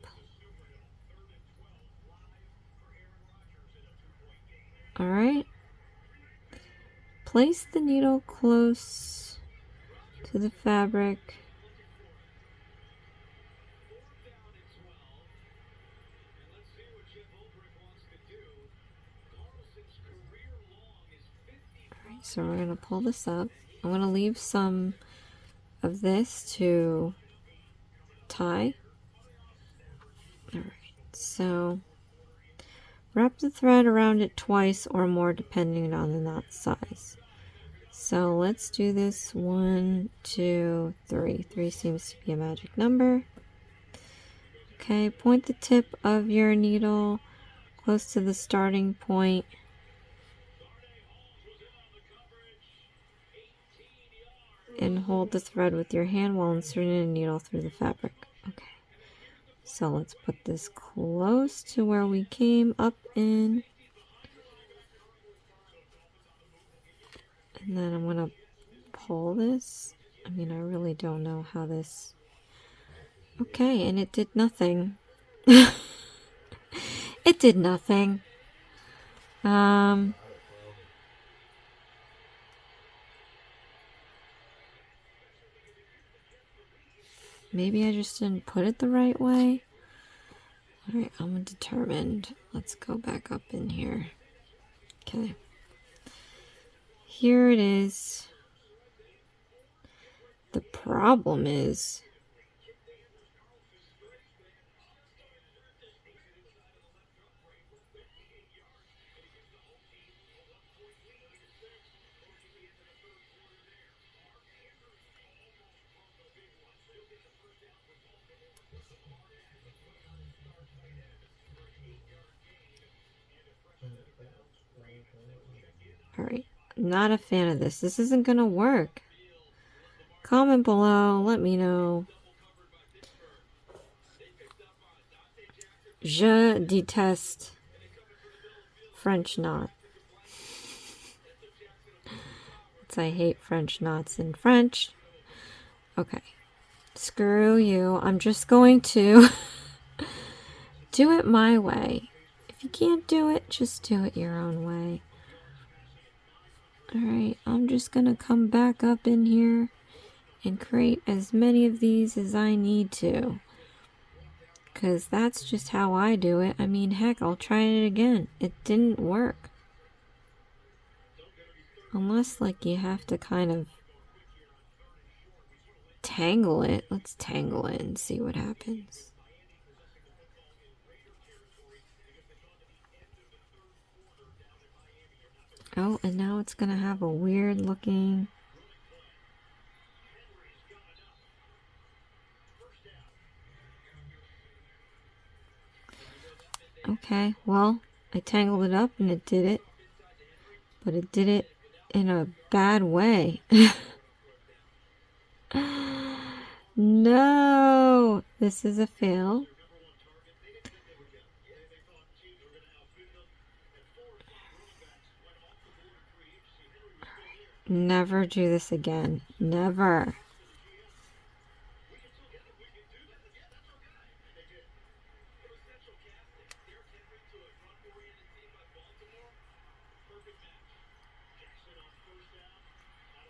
Alright. Place the needle close to the fabric. Alright, so we're going to pull this up. I'm going to leave some of this to tie. Alright, so wrap the thread around it twice or more depending on the knot size. So let's do this 1, 2, 3. 3 seems to be a magic number. Okay, point the tip of your needle close to the starting point. And hold the thread with your hand while inserting a needle through the fabric. Okay, so let's put this close to where we came up in. And then I'm going to pull this. I mean, I really don't know how this... Okay, and it did nothing. It did nothing. Maybe I just didn't put it the right way. Alright, I'm determined. Let's go back up in here. Okay. Here it is. The problem is... Alright, I'm not a fan of this. This isn't gonna work. Comment below, let me know. Je déteste French knot. I hate French knots in French. Okay. Screw you. I'm just going to do it my way. If you can't do it, just do it your own way. Alright, I'm just gonna come back up in here and create as many of these as I need to. Because that's just how I do it. I mean, heck, I'll try it again. It didn't work. Unless, like, you have to kind of tangle it. Let's tangle it and see what happens. Oh, and now it's gonna have a weird looking... Okay, well, I tangled it up and it did it. But it did it in a bad way. No! This is a fail. Never do this again. Never.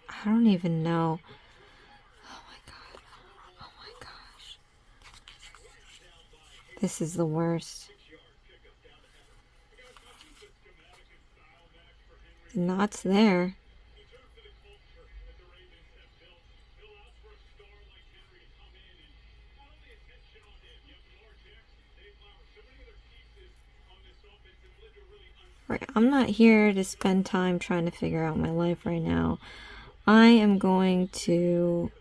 I don't even know. Oh my god. Oh my gosh. This is the worst. The knot's there. Right, I'm not here to spend time trying to figure out my life right now. I am going to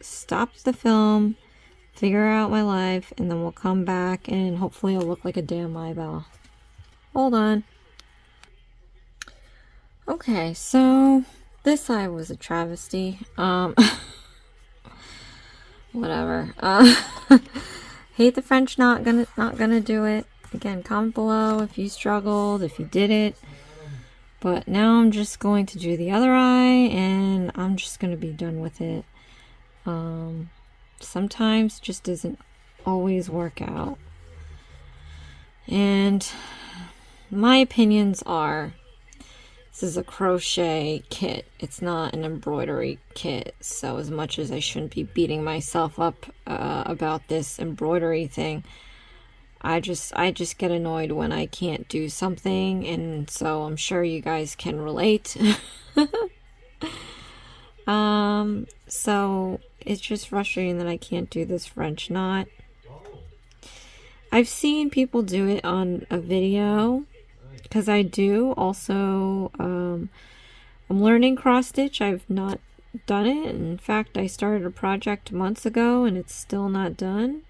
stop the film, figure out my life, and then we'll come back and hopefully it'll look like a damn eyeball. Hold on. Okay, so this eye was a travesty. Whatever. Hate the French, not gonna do it. Again, comment below if you struggled, if you did it. But now I'm just going to do the other eye and I'm just gonna be done with it. Sometimes it just doesn't always work out. And my opinions are, this is a crochet kit. It's not an embroidery kit. So as much as I shouldn't be beating myself up about this embroidery thing, I just get annoyed when I can't do something, and so I'm sure you guys can relate. So it's just frustrating that I can't do this French knot. I've seen people do it on a video, because I do also, I'm learning cross stitch. I've not done it. In fact, I started a project months ago and it's still not done.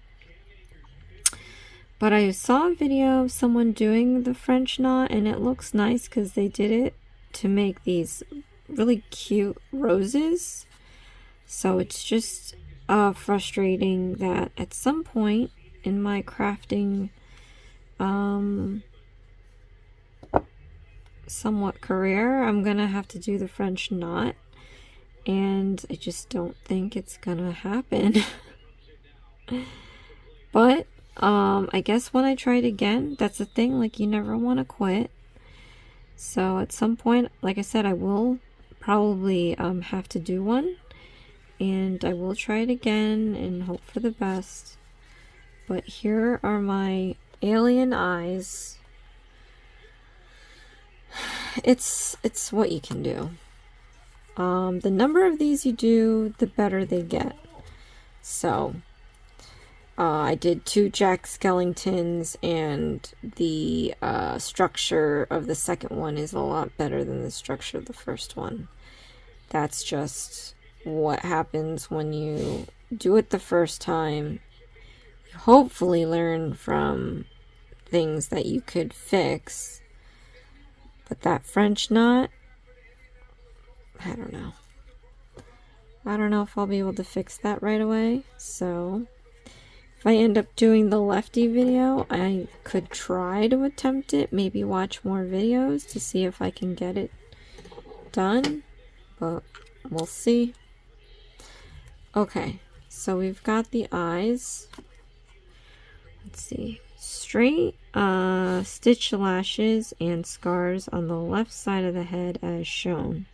But I saw a video of someone doing the French knot and it looks nice because they did it to make these really cute roses. So it's just frustrating that at some point in my crafting somewhat career, I'm gonna have to do the French knot, and I just don't think it's gonna happen. But I guess when I try it again, that's the thing, like, you never want to quit. So at some point, like I said, I will probably have to do one, and I will try it again and hope for the best. But here are my alien eyes. It's what you can do. The number of these you do, the better they get. So I did 2 Jack Skellingtons, and the structure of the second one is a lot better than the structure of the first one. That's just what happens when you do it the first time. You hopefully learn from things that you could fix. But that French knot, I don't know. I don't know if I'll be able to fix that right away. So if I end up doing the lefty video, I could try to attempt it. Maybe watch more videos to see if I can get it done. But we'll see. Okay, so we've got the eyes. Let's see. straight stitch lashes and scars on the left side of the head as shown.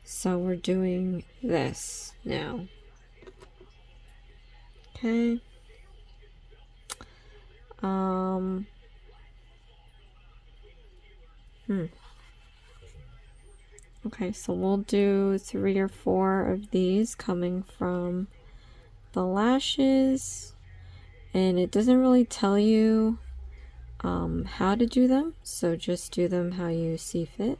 So we're doing this now. Okay. Okay, so we'll do 3 or 4 of these coming from the lashes, and it doesn't really tell you how to do them, so just do them how you see fit.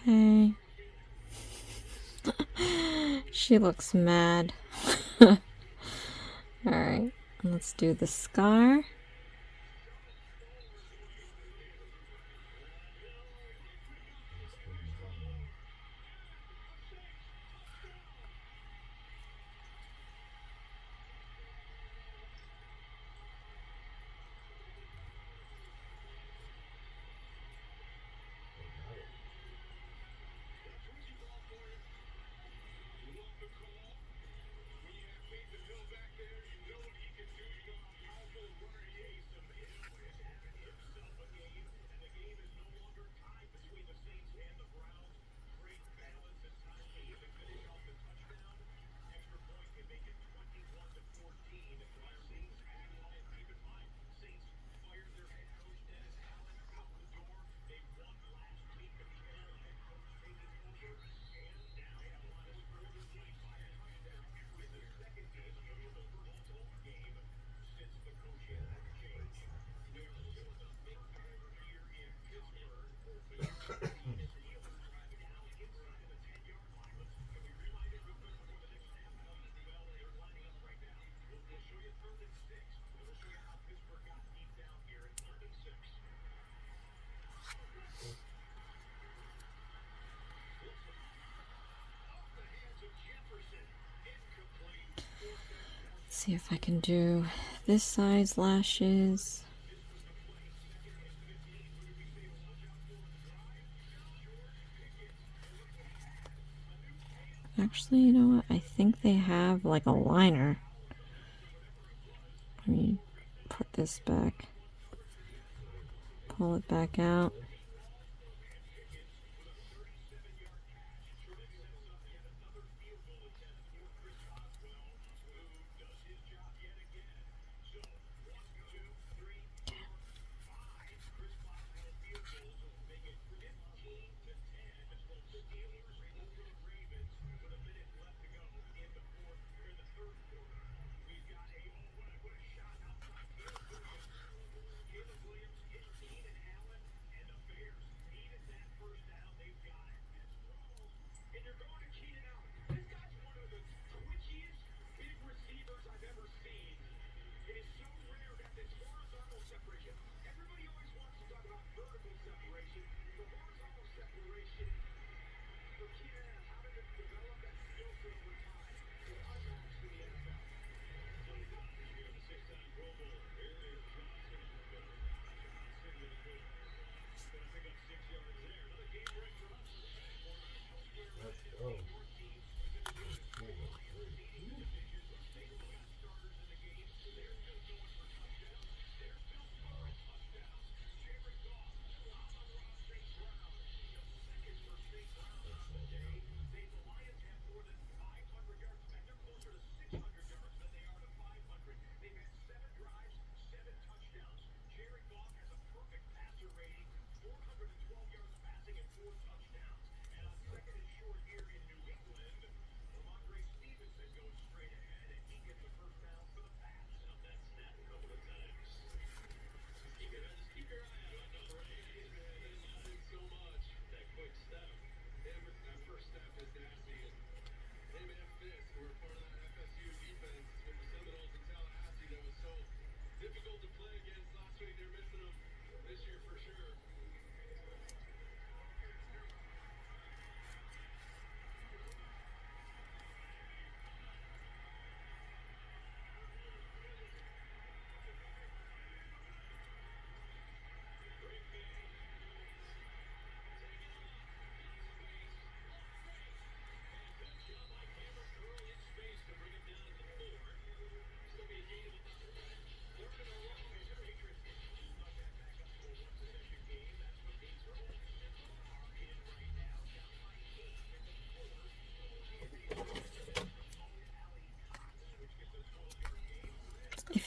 Okay. She looks mad. Alright, let's do the scar. See if I can do this size lashes. Actually, you know what? I think they have like a liner. Let me put this back. Pull it back out.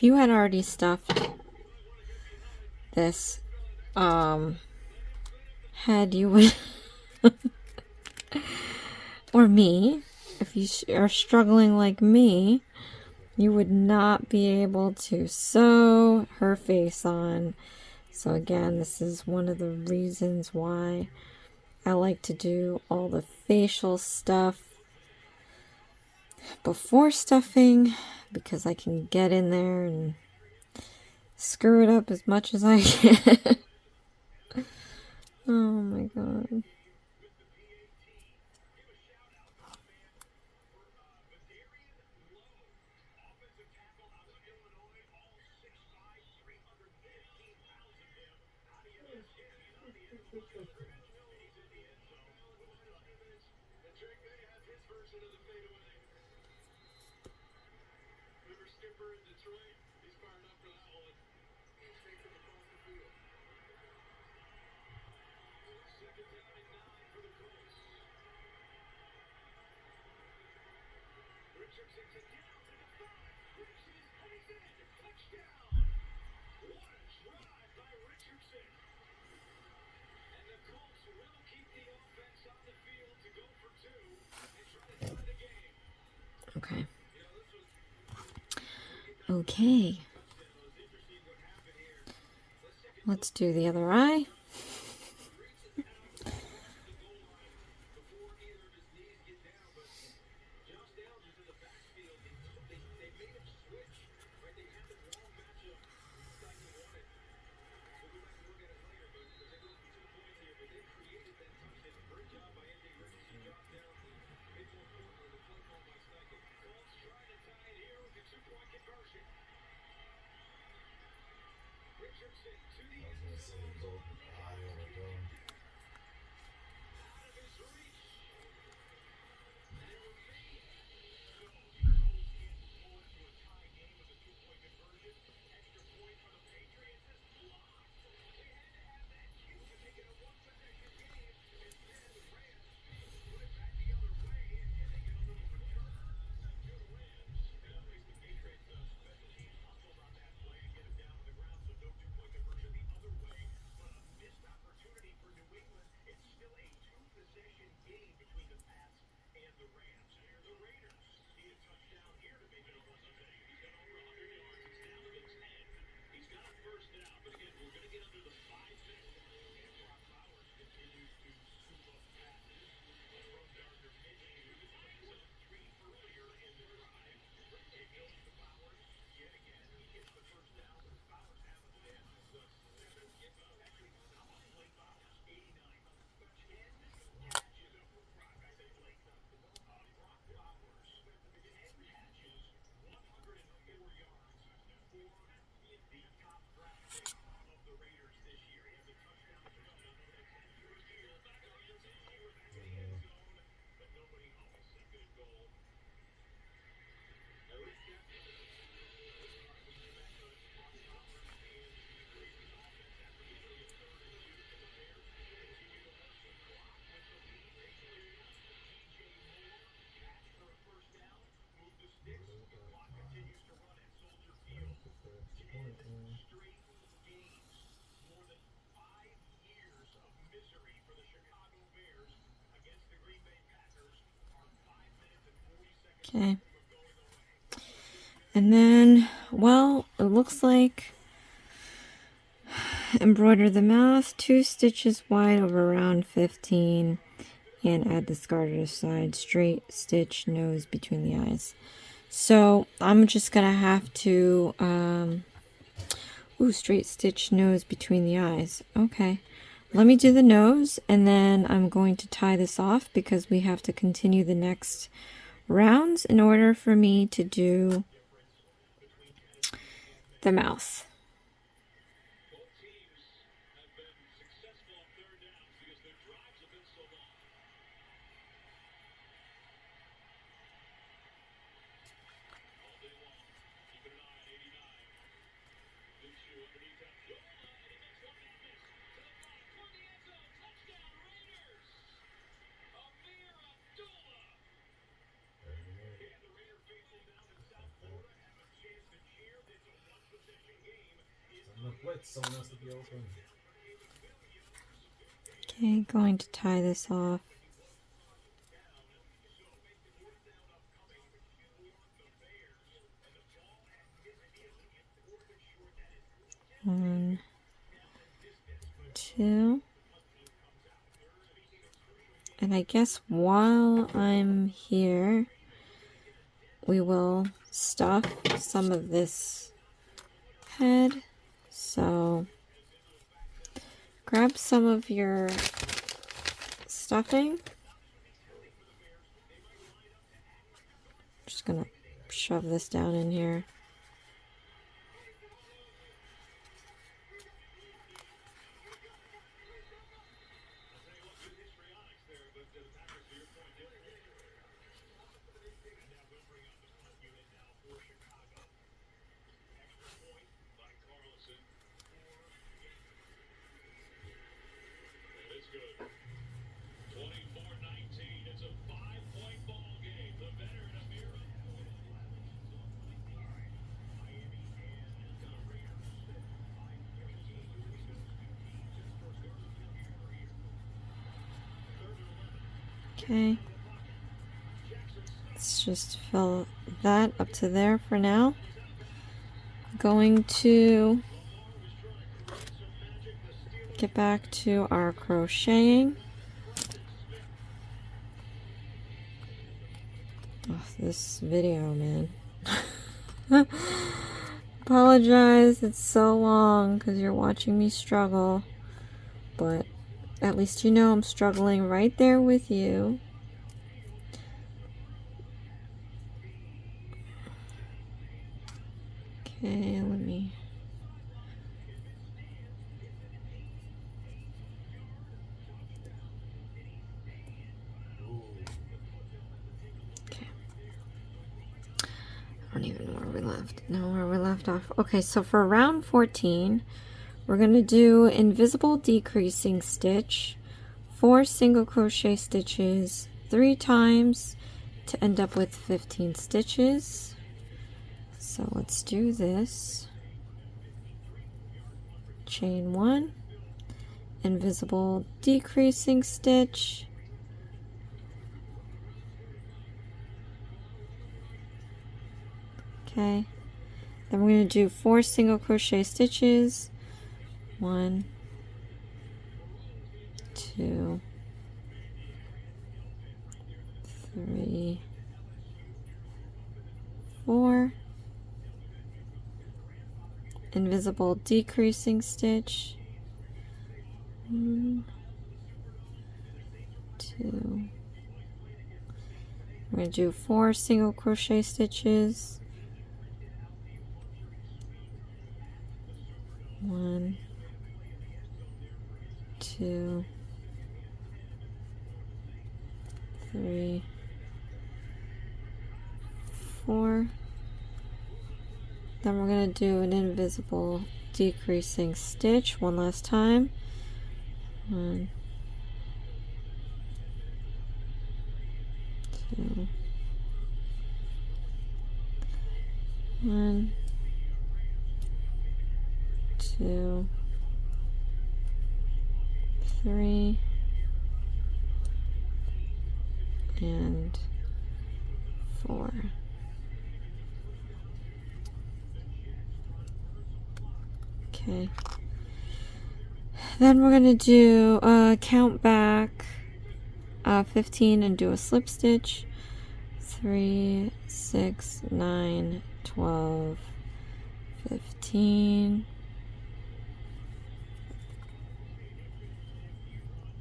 you had already stuffed this head, you would, or me, if you are struggling like me, you would not be able to sew her face on. So again, this is one of the reasons why I like to do all the facial stuff before stuffing, because I can get in there and screw it up as much as I can. Oh my god. Okay. Okay. Let's do the other eye. Okay. And then, well, it looks like embroider the mouth 2 stitches wide over round 15 and add the garter side straight stitch nose between the eyes. So I'm just gonna have to straight stitch nose between the eyes. Okay, let me do the nose and then I'm going to tie this off because we have to continue the next rounds in order for me to do the mouth. Blitz, someone has to be open. Okay, going to tie this off. One, two. And I guess while I'm here, we will stuff some of this head. So grab some of your stuffing. Just gonna shove this down in here. Okay, let's just fill that up to there for now. Going to get back to our crocheting. Oh, this video, man. Apologize, it's so long because you're watching me struggle, but at least you know I'm struggling right there with you. Okay, let me... Okay. I don't even know where we left. No, where we left off. Okay, so for round 14, we're going to do invisible decreasing stitch, 4 single crochet stitches 3 times to end up with 15 stitches. So let's do this. Chain 1, invisible decreasing stitch, okay, then we're going to do 4 single crochet stitches, 1, 2, 3, 4, invisible decreasing stitch, 1, 2, we're going to do 4 single crochet stitches, 1, 2, 3, 4. Then we're going to do an invisible decreasing stitch one last time. 1, 2, 1, 2, 3, and 4. Okay. Then we're going to do count back 15 and do a slip stitch. 3, 6, 9, 12, 15.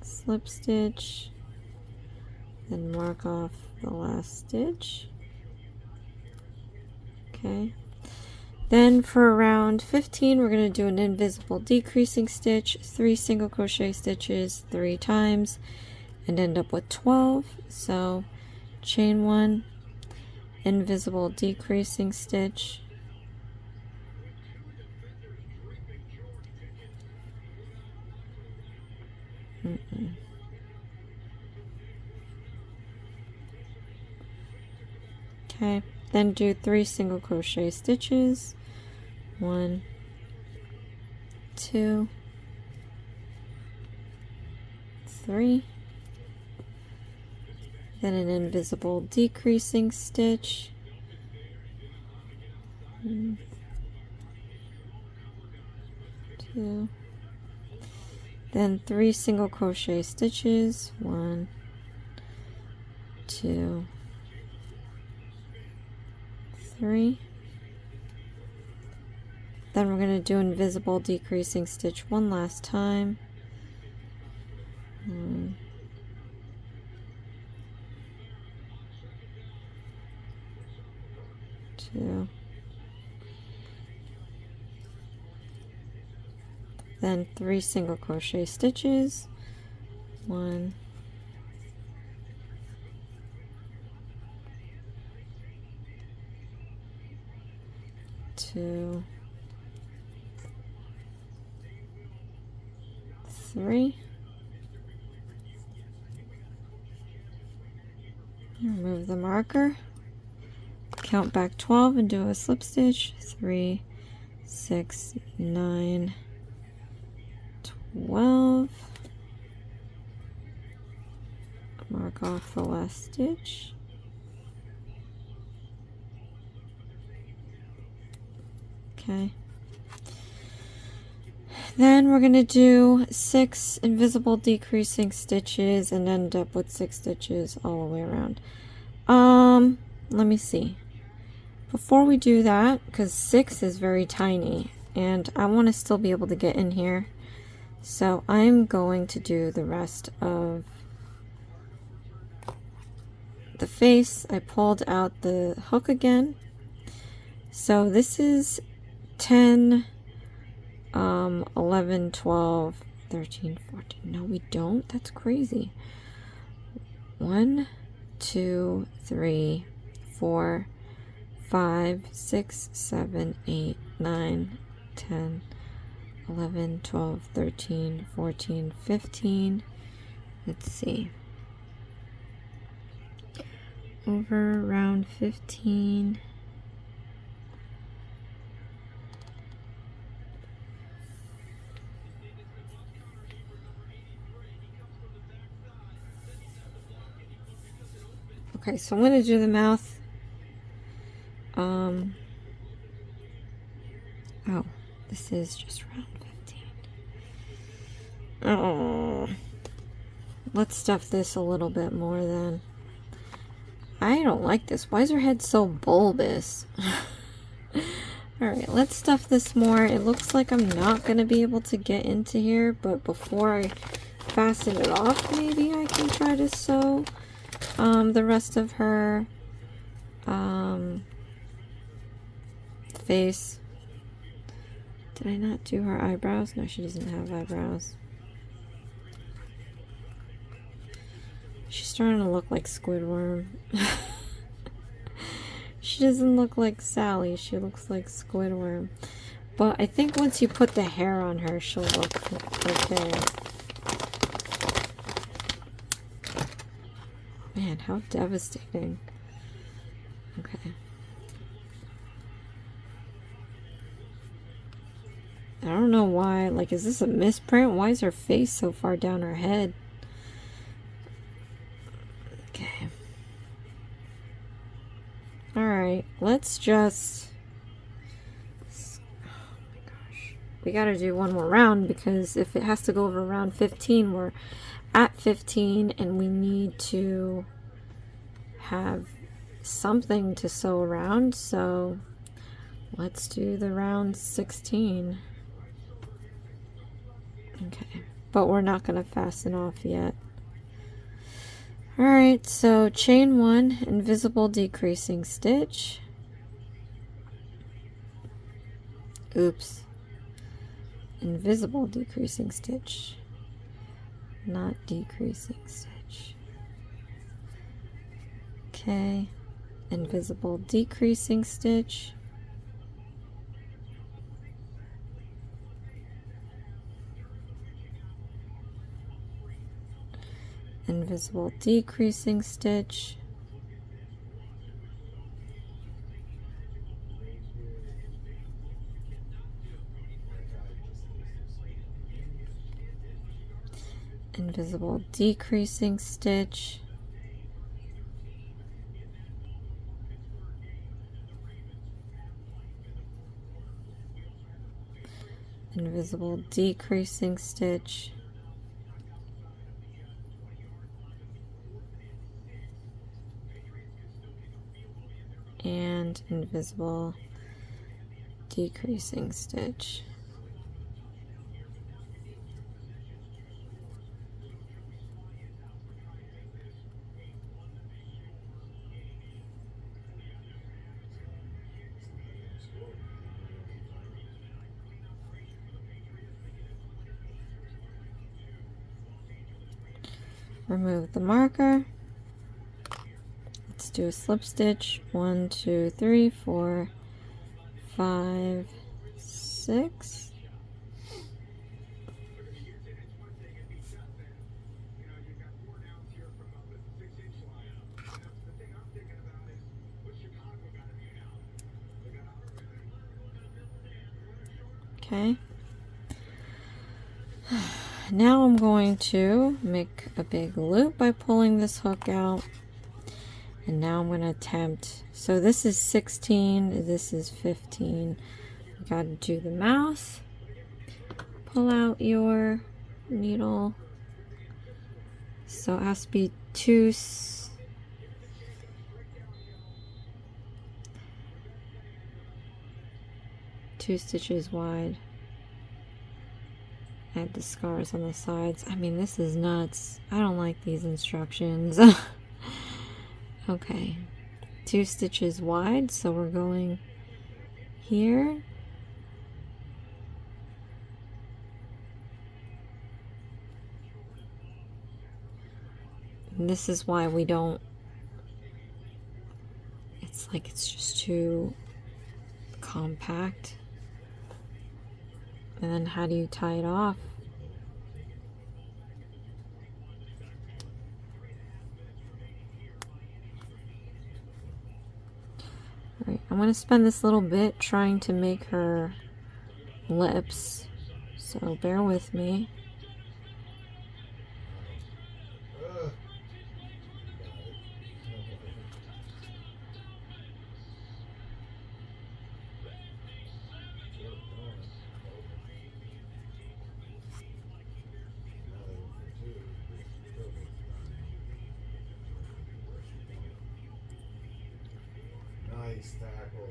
Slip stitch. Then mark off the last stitch. Okay. Then for round 15, we're going to do an invisible decreasing stitch, 3 single crochet stitches 3 times, and end up with 12. So chain 1, invisible decreasing stitch, okay, then do 3 single crochet stitches, 1, 2, 3, then an invisible decreasing stitch, 1, 2, then 3 single crochet stitches, 1, 2, 3. Then we're going to do invisible decreasing stitch one last time. 1, 2. Then 3 single crochet stitches. 1, 2, 3. Remove the marker. Count back 12 and do a slip stitch. 3, 6, 9, 12. Mark off the last stitch. Okay. Then we're going to do 6 invisible decreasing stitches and end up with 6 stitches all the way around. Let me see. Before we do that, because 6 is very tiny and I want to still be able to get in here, so I'm going to do the rest of the face. I pulled out the hook again. So this is 10, 11, 12, 13, 14. No, we don't. That's crazy. 1, 2, 3, 4, 5, 6, 7, 8, 9, 10, 11, 12, 13, 14, 15. Let's see. Over round 15. Okay, so I'm going to do the mouth. Oh, this is just round 15. Oh, let's stuff this a little bit more then. I don't like this. Why is her head so bulbous? Alright, let's stuff this more. It looks like I'm not going to be able to get into here, but before I fasten it off, maybe I can try to sew the rest of her face. Did I not do her eyebrows? No, she doesn't have eyebrows. She's starting to look like Squidward. She doesn't look like Sally. She looks like Squidward. But I think once you put the hair on her, she'll look okay. Man, how devastating. Okay. I don't know why. Like, is this a misprint? Why is her face so far down her head? Okay. Alright, let's just... Oh my gosh. We gotta do one more round, because if it has to go over round 15, we're at 15 and we need to have something to sew around, so let's do the round 16. Okay, but we're not going to fasten off yet. Alright, so chain 1, invisible decreasing stitch. Oops. Invisible decreasing stitch. Not decreasing stitch. Okay. Invisible decreasing stitch. Invisible decreasing stitch. invisible decreasing stitch, invisible decreasing stitch, and invisible decreasing stitch. Remove the marker. Let's do a slip stitch. 1, 2, 3, 4, 5, 6. Okay. Now I'm going to make a big loop by pulling this hook out. And now I'm going to attempt, so this is 16, this is 15. You got to do the mouth. Pull out your needle. So it has to be two stitches wide. Add the scars on the sides. I mean, this is nuts. I don't like these instructions. Okay, 2 stitches wide, so we're going here. And this is why we don't, it's like it's just too compact. And then how do you tie it off? Alright, I'm going to spend this little bit trying to make her lips, so bear with me. Nice tackle.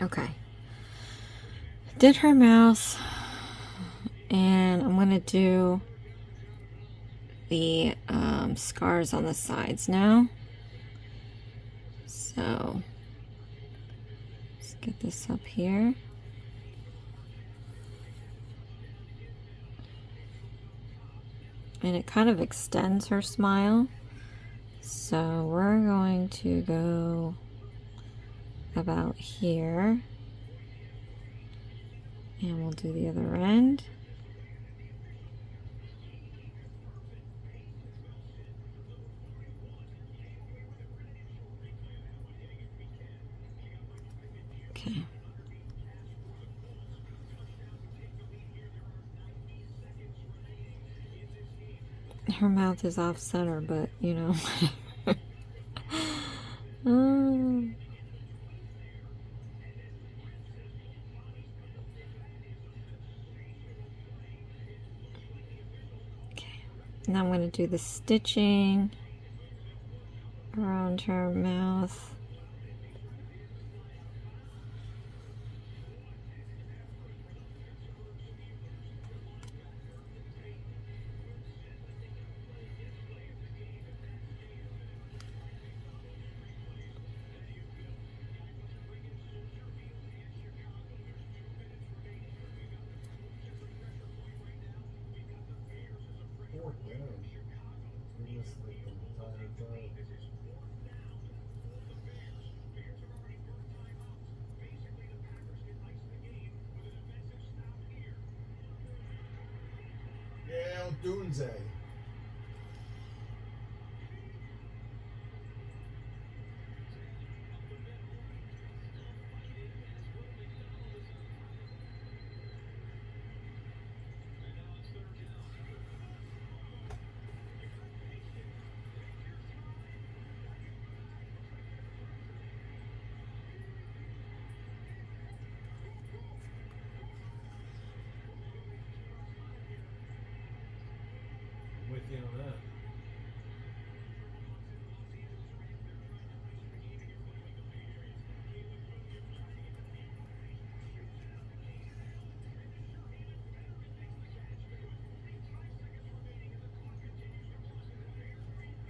Okay. Did her mouth, and I'm gonna do the scars on the sides now. So let's get this up here. And it kind of extends her smile. So we're going to go about here. And we'll do the other end. Okay. Her mouth is off center, but you know. Okay. Now I'm going to do the stitching around her mouth. Doomsday. With you on that.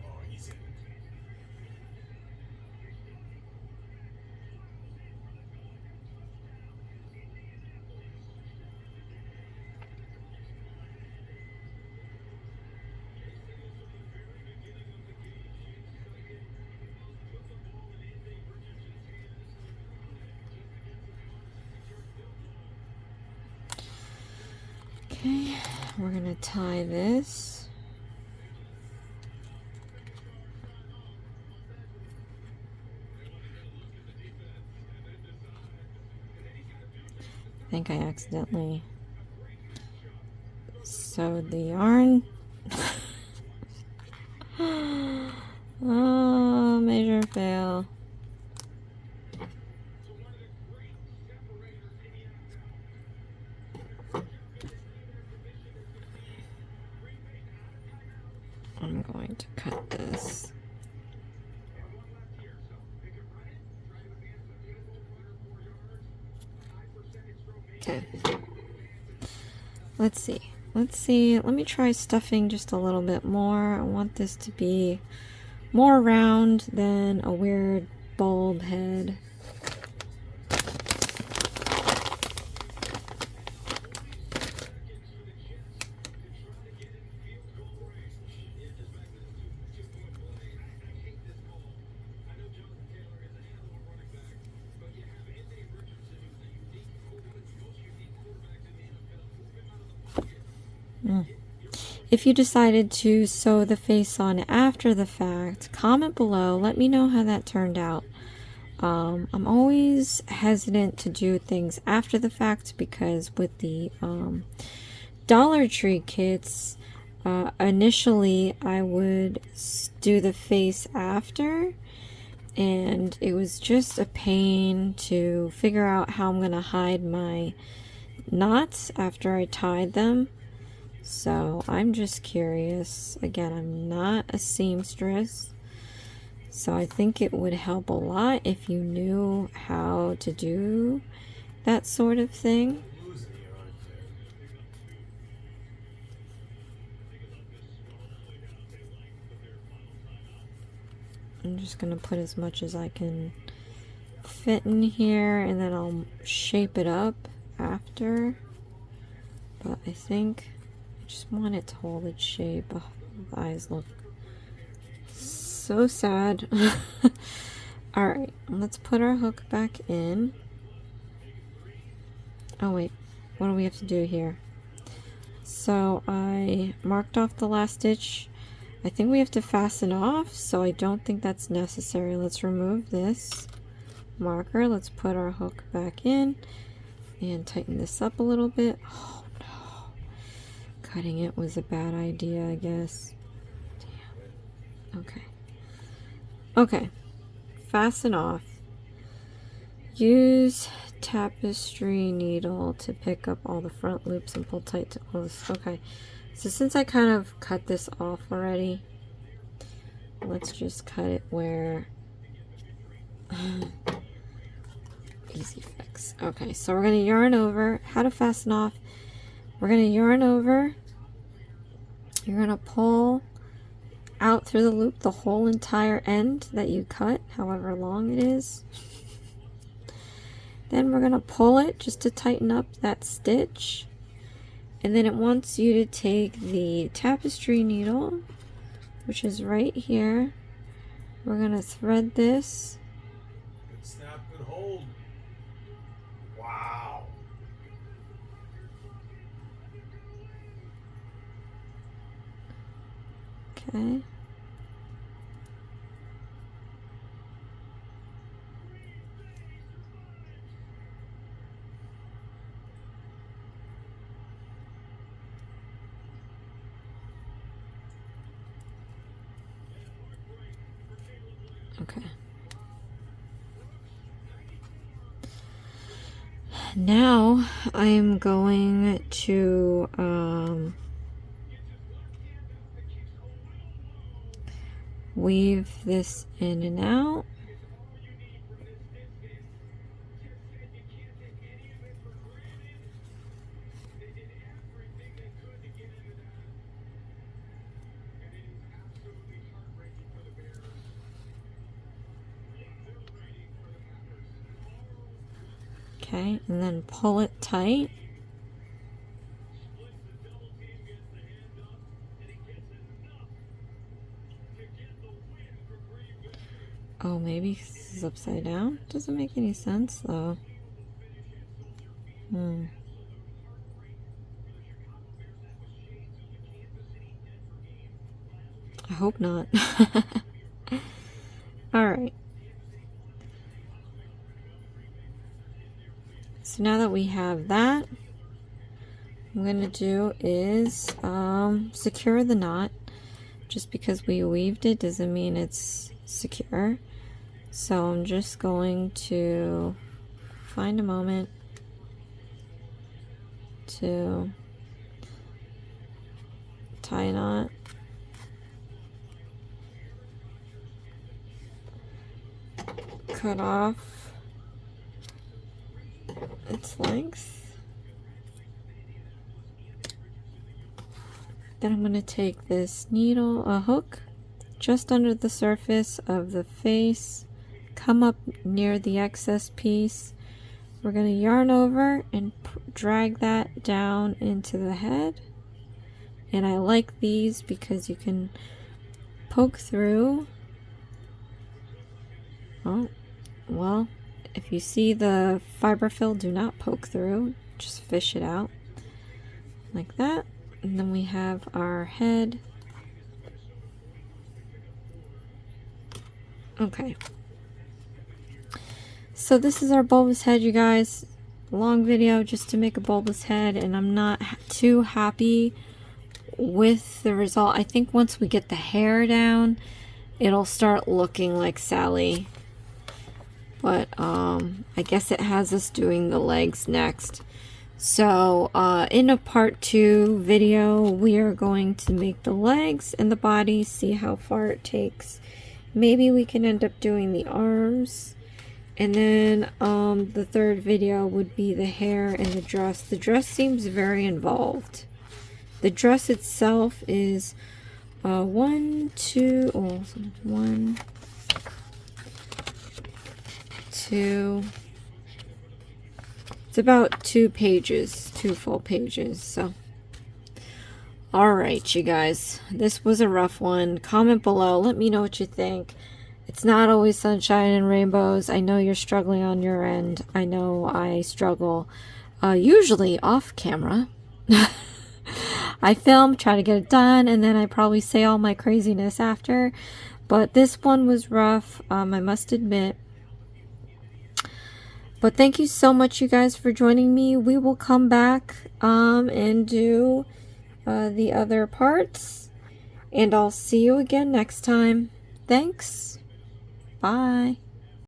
Oh, easy. Okay, we're gonna tie this. I think I accidentally sewed the yarn. Oh, major fail. I'm going to cut this. Okay. Let's see. Let me try stuffing just a little bit more. I want this to be more round than a weird bulb head. If you decided to sew the face on after the fact, comment below. Let me know how that turned out. I'm always hesitant to do things after the fact because with the Dollar Tree kits, initially I would do the face after, and it was just a pain to figure out how I'm gonna hide my knots after I tied them. So I'm just curious. Again, I'm not a seamstress, So I think it would help a lot if you knew how to do that sort of thing. I'm just going to put as much as I can fit in here, and then I'll shape it up after. But I think I just want it to hold its shape. Oh, the eyes look so sad. Alright, let's put our hook back in. Oh wait, what do we have to do here? So I marked off the last stitch. I think we have to fasten off, so I don't think that's necessary. Let's remove this marker. Let's put our hook back in and tighten this up a little bit. Oh no, cutting it was a bad idea, I guess. Damn. Okay. Okay, fasten off. Use tapestry needle to pick up all the front loops and pull tight to close. Okay, so since I kind of cut this off already, let's just cut it where easy fix. Okay, so we're going to yarn over. How to fasten off: we're going to yarn over, you're going to pull out through the loop the whole entire end that you cut, however long it is. Then we're going to pull it just to tighten up that stitch, and then it wants you to take the tapestry needle, which is right here. We're going to thread this. Good snap, good hold. Wow. Okay. Okay. Now I am going to weave this in and out. Okay, and then pull it tight. Oh, maybe this is upside down? Doesn't make any sense though. I hope not. Alright. So now that we have that, what I'm going to do is secure the knot. Just because we weaved it doesn't mean it's secure. So I'm just going to find a moment to tie a knot. Cut off its length. Then I'm going to take this needle, a hook, just under the surface of the face, come up near the excess piece. We're going to yarn over and drag that down into the head. And I like these because you can poke through. Oh, well, if you see the fiber fill, do not poke through, just fish it out like that. And then we have our head. Okay. So this is our bulbous head, you guys. Long video just to make a bulbous head, and I'm not too happy with the result. I think once we get the hair down, it'll start looking like Sally. But I guess it has us doing the legs next. So in a part 2 video, we are going to make the legs and the body, see how far it takes, maybe we can end up doing the arms. And then the third video would be the hair and the dress. The dress seems very involved. The dress itself is 1, 2, 2. It's about 2 pages, 2 full pages. So, all right, you guys, this was a rough one. Comment below. Let me know what you think. It's not always sunshine and rainbows. I know you're struggling on your end. I know I struggle, usually off camera. I film, try to get it done, and then I probably say all my craziness after. But this one was rough, I must admit. But thank you so much, you guys, for joining me. We will come back and do the other parts. And I'll see you again next time. Thanks. Bye.